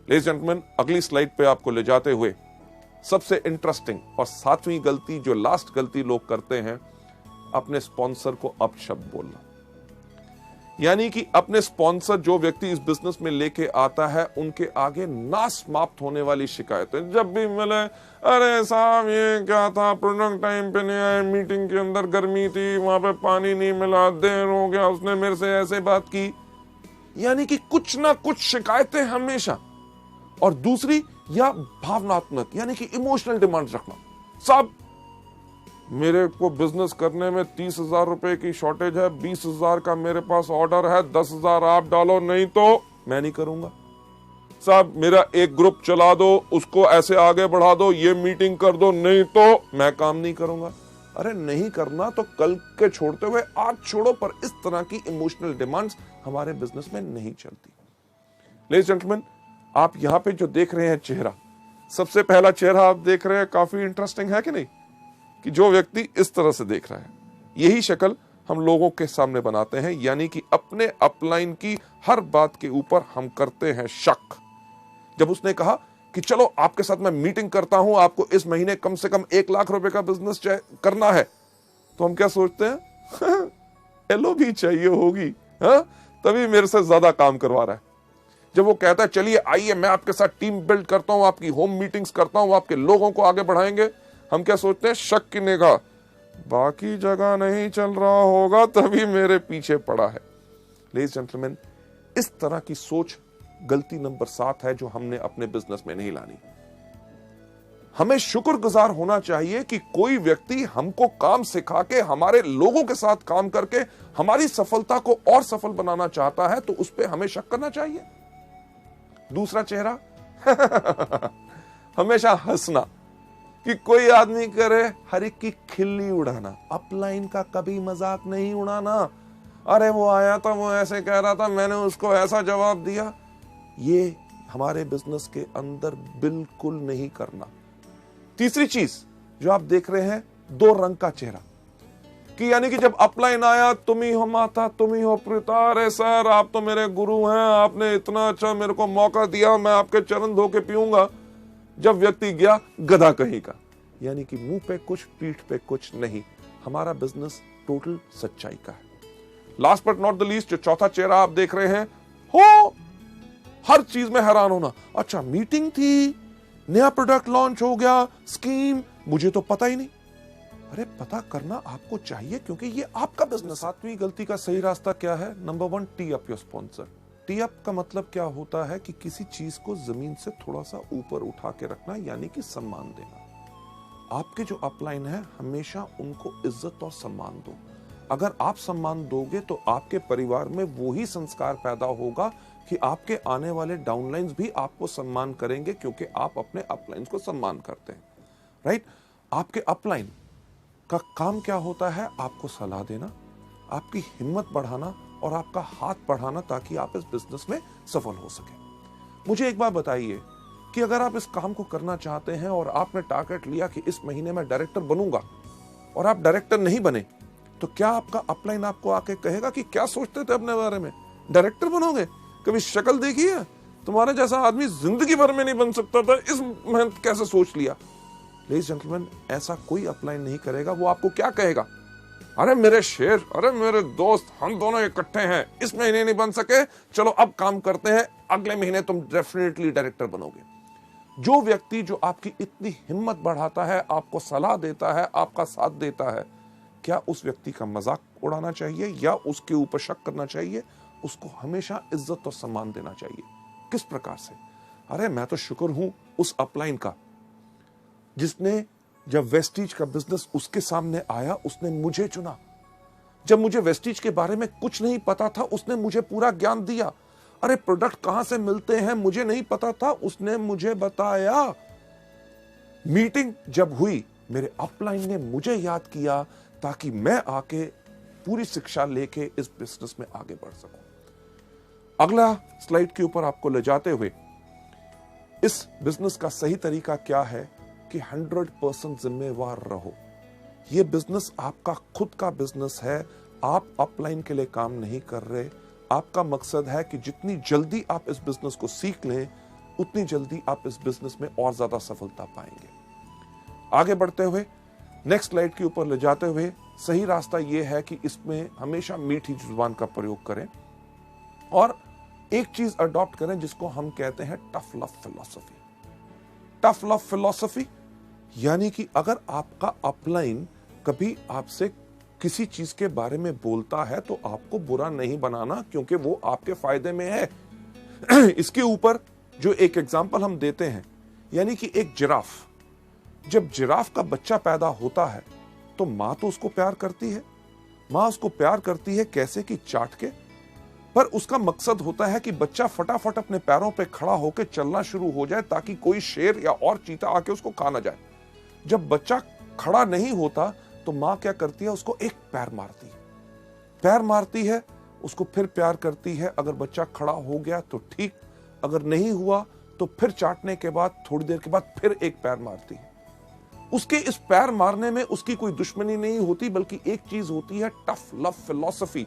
लेडीज जेंटलमैन, अगली स्लाइड पे आपको ले जाते हुए सबसे इंटरेस्टिंग और 7वीं गलती, जो लास्ट गलती लोग करते हैं, अपने स्पॉन्सर को अपशब्द बोलना। यानी कि अपने स्पॉन्सर, जो व्यक्ति इस बिजनेस में लेके आता है, उनके आगे ना समाप्त होने वाली शिकायतें जब भी मिले, अरे साहब ये क्या था, प्रोडक्ट टाइम पे नहीं आया, मीटिंग के अंदर गर्मी थी, वहां पे पानी नहीं मिला, देर हो गया, उसने मेरे से ऐसे बात की। यानी कि कुछ ना कुछ शिकायतें हमेशा। और दूसरी, या भावनात्मक यानी कि इमोशनल डिमांड्स रखना। साहब मेरे को बिजनेस करने में 30,000 रुपए की शॉर्टेज है, 20,000 का मेरे पास ऑर्डर है, 10,000 आप डालो, नहीं तो मैं नहीं करूंगा। साहब मेरा एक ग्रुप चला दो, उसको ऐसे आगे बढ़ा दो, ये मीटिंग कर दो, नहीं तो मैं काम नहीं करूंगा। अरे नहीं करना तो कल के छोड़ते हुए आज छोड़ो, पर इस तरह की इमोशनल डिमांड्स हमारे बिजनेस में नहीं चलती। लेडीज जेंटलमैन, आप यहां पे जो देख रहे हैं चेहरा, सबसे पहला चेहरा आप देख रहे हैं, काफी इंटरेस्टिंग है कि नहीं, कि जो व्यक्ति इस तरह से देख रहा है, यही शक्ल हम लोगों के सामने बनाते हैं। यानी कि अपने अपलाइन की हर बात के ऊपर हम करते हैं शक। जब उसने कहा कि चलो आपके साथ मैं मीटिंग करता हूं, आपको इस महीने कम से कम 1 लाख रुपए का बिजनेस करना है, तो हम क्या सोचते हैं, एलो भी चाहिए होगी, हाँ, तभी मेरे से ज्यादा काम करवा रहा है। जब वो कहता है चलिए आइए मैं आपके साथ टीम बिल्ड करता हूं, आपकी होम मीटिंग्स करता हूं, आपके लोगों को आगे बढ़ाएंगे, हम क्या सोचते हैं, शक की निगाह, बाकी जगह नहीं चल रहा होगा तभी मेरे पीछे पड़ा है। लेडीज जेंटलमैन, इस तरह की सोच गलती नंबर 7 है जो हमने अपने बिजनेस में नहीं लानी। हमें शुक्रगुजार होना चाहिए कि कोई व्यक्ति हमको काम सिखा के, हमारे लोगों के साथ काम करके हमारी सफलता को और सफल बनाना चाहता है, तो उस पर हमें शक करना चाहिए। दूसरा चेहरा हमेशा हंसना, कि कोई आदमी करे हर एक की खिल्ली उड़ाना, अपलाइन का कभी मजाक नहीं उड़ाना। अरे वो आया था, वो ऐसे कह रहा था, मैंने उसको ऐसा जवाब दिया। ये हमारे बिजनेस के अंदर बिल्कुल नहीं करना। तीसरी चीज जो आप देख रहे हैं, 2 रंग का चेहरा, कि यानी कि जब अपलाइन आया, तुम ही हो माता, तुम ही हो पिता, अरे सर आप तो मेरे गुरु हैं, आपने इतना अच्छा मेरे को मौका दिया, मैं आपके चरण धो के पीऊंगा। जब व्यक्ति गया, गधा कहीं का, यानी कि मुंह पे कुछ पीठ पे कुछ नहीं। हमारा बिजनेस टोटल सच्चाई का है। Last but not the least, जो चौथा चेहरा आप देख रहे हैं, हो हर चीज में हैरान होना। अच्छा मीटिंग थी, नया प्रोडक्ट लॉन्च हो गया, स्कीम, मुझे तो पता ही नहीं। अरे पता करना आपको चाहिए, क्योंकि ये आपका बिजनेस। 7वीं गलती का सही रास्ता क्या है? Number 1, T up your sponsor. T up का मतलब क्या होता है कि किसी चीज को जमीन से थोड़ा सा ऊपर उठा के रखना, यानी कि सम्मान देना। आपके जो अपलाइन है, हमेशा उनको इज्जत और सम्मान दो। अगर आप सम्मान दोगे तो आपके परिवार में वो ही संस्कार पैदा होगा कि आपके आने वाले डाउनलाइंस भी आपको सम्मान करेंगे, क्योंकि आप अपने अपलाइंस को सम्मान करते हैं। राइट? आपके अपलाइन का काम क्या होता है? आपको सलाह देना, आपकी हिम्मत बढ़ाना और आपका हाथ बढ़ाना, ताकि आप इस बिजनेस में सफल हो सके। मुझे एक बात बताइए कि अगर आप इस काम को करना चाहते हैं और आपने टारगेट लिया कि इस महीने में डायरेक्टर बनूंगा, और आप डायरेक्टर नहीं बने, तो क्या आपका अपलाइन आपको आके कहेगा कि क्या सोचते थे अपने बारे में, डायरेक्टर बनोगे? कभी शक्ल देखी है? तुम्हारे जैसा आदमी जिंदगी भर में नहीं बन सकता था, इस मेहनत कैसे सोच लिया? लेडीज जेंटलमैन, ऐसा कोई अपलाइन नहीं करेगा। वो आपको क्या कहेगा? अरे मेरे शेर, अरे मेरे दोस्त, हम दोनों इकट्ठे हैं, इस महीने नहीं बन सके, चलो अब काम करते हैं, अगले महीने तुम डेफिनेटली डायरेक्टर बनोगे। जो व्यक्ति जो आपकी इतनी हिम्मत बढ़ाता है, आपको सलाह देता है, आपका साथ देता है, क्या उस व्यक्ति का मजाक उड़ाना चाहिए या उसके ऊपर शक करना चाहिए? उसको हमेशा इज्जत और सम्मान देना चाहिए। किस प्रकार से? अरे मैं तो शुक्र हूं उस अपलाइन का, जिसने जब वेस्टीज का बिजनेस उसके सामने आया, उसने मुझे चुना। जब मुझे वेस्टीज के बारे में कुछ नहीं पता था, उसने मुझे पूरा ज्ञान दिया। अरे प्रोडक्ट कहां से मिलते हैं मुझे नहीं पता था, उसने मुझे बताया। मीटिंग जब हुई, मेरे अपलाइन ने मुझे याद किया, ताकि मैं आके पूरी शिक्षा लेके इस बिजनेस में आगे बढ़ सकूं। अगला स्लाइड के ऊपर आपको ले जाते हुए, इस बिजनेस का सही तरीका क्या है कि 100% जिम्मेवार रहो। यह बिजनेस आपका खुद का बिजनेस है। आप अपलाइन के लिए काम नहीं कर रहे, आपका मकसद है कि जितनी जल्दी आप इस बिजनेस को सीख लें, उतनी जल्दी आप इस बिजनेस में और ज्यादा सफलता पाएंगे। आगे बढ़ते हुए नेक्स्ट स्लाइड के ऊपर ले जाते हुए सही रास्ता यह है कि इसमें हमेशा मीठी जुबान का प्रयोग करें और एक चीज अडॉप्ट करें जिसको हम कहते हैं tough love philosophy. Tough love philosophy यानी कि अगर आपका अपलाइन कभी आपसे किसी चीज के बारे में बोलता है तो आपको बुरा नहीं बनाना, क्योंकि वो आपके फायदे में है। इसके ऊपर जो एक एग्जांपल हम देते हैं, यानी कि एक जिराफ, जब जिराफ का बच्चा पैदा होता है तो मां तो उसको प्यार करती है। मां उसको प्यार करती है कैसे कि चाट के, पर उसका मकसद होता है कि बच्चा फटाफट अपने पैरों पे खड़ा होकर चलना शुरू हो जाए ताकि कोई शेर या और चीता आके उसको खा ना जाए। जब बच्चा खड़ा नहीं होता तो मां क्या करती है, उसको एक पैर मारती है, उसको फिर प्यार करती है। अगर बच्चा खड़ा हो गया तो ठीक, अगर नहीं हुआ तो फिर चाटने के बाद थोड़ी देर के बाद फिर एक पैर मारती है। उसके इस पैर मारने में उसकी कोई दुश्मनी नहीं होती, बल्कि एक चीज होती है टफ लव फिलॉसफी,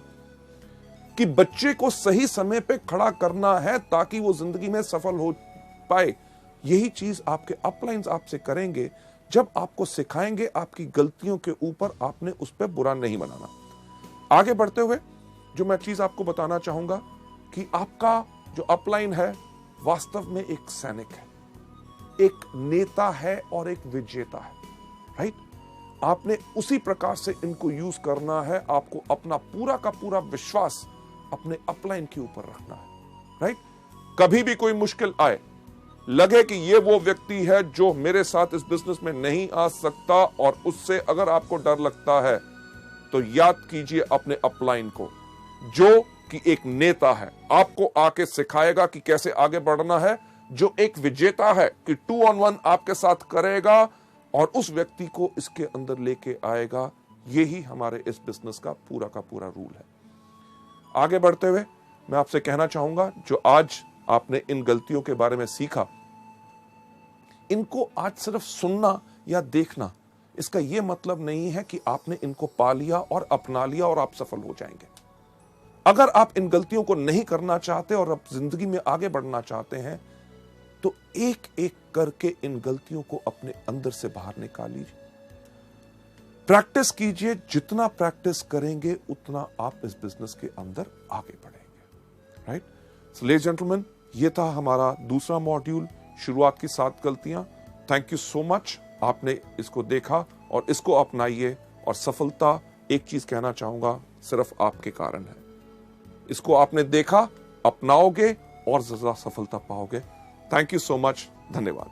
कि बच्चे को सही समय पे खड़ा करना है ताकि वो जिंदगी में सफल हो पाए। यही चीज आपके अपलाइंस आपसे करेंगे जब आपको सिखाएंगे आपकी गलतियों के ऊपर आपने उस पर बुरा नहीं बनाना। आगे बढ़ते हुए जो मैं चीज आपको बताना चाहूंगा कि आपका जो अपलाइन है वास्तव में एक सैनिक है, एक नेता है और एक विजेता है, राइट। आपने उसी प्रकार से इनको यूज करना है। आपको अपना पूरा का पूरा विश्वास अपने अपलाइन के ऊपर रखना है, राइट। कभी भी कोई मुश्किल आए, लगे कि ये वो व्यक्ति है जो मेरे साथ इस बिजनेस में नहीं आ सकता, और उससे अगर आपको डर लगता है तो याद कीजिए अपने अपलाइन को, जो कि एक नेता है, आपको आके सिखाएगा कि कैसे आगे बढ़ना है, जो एक विजेता है कि 2 on 1 आपके साथ करेगा और उस व्यक्ति को इसके अंदर लेके आएगा। यही हमारे इस बिजनेस का पूरा रूल है। आगे बढ़ते हुए मैं आपसे कहना चाहूंगा, जो आज आपने इन गलतियों के बारे में सीखा, इनको आज सिर्फ सुनना या देखना, इसका यह मतलब नहीं है कि आपने इनको पा लिया और अपना लिया और आप सफल हो जाएंगे। अगर आप इन गलतियों को नहीं करना चाहते और आप जिंदगी में आगे बढ़ना चाहते हैं तो एक एक करके इन गलतियों को अपने अंदर से बाहर निकाल लीजिए, प्रैक्टिस कीजिए। जितना प्रैक्टिस करेंगे उतना आप इस बिजनेस के अंदर आगे बढ़ेंगे, राइट। सो लेडीज जेंटलमैन, ये था हमारा दूसरा मॉड्यूल, शुरुआत की 7 गलतियां। थैंक यू सो मच, आपने इसको देखा और इसको अपनाइए, और सफलता, एक चीज कहना चाहूंगा, सिर्फ आपके कारण है। इसको आपने देखा, अपनाओगे और ज्यादा सफलता पाओगे। थैंक यू सो मच, धन्यवाद।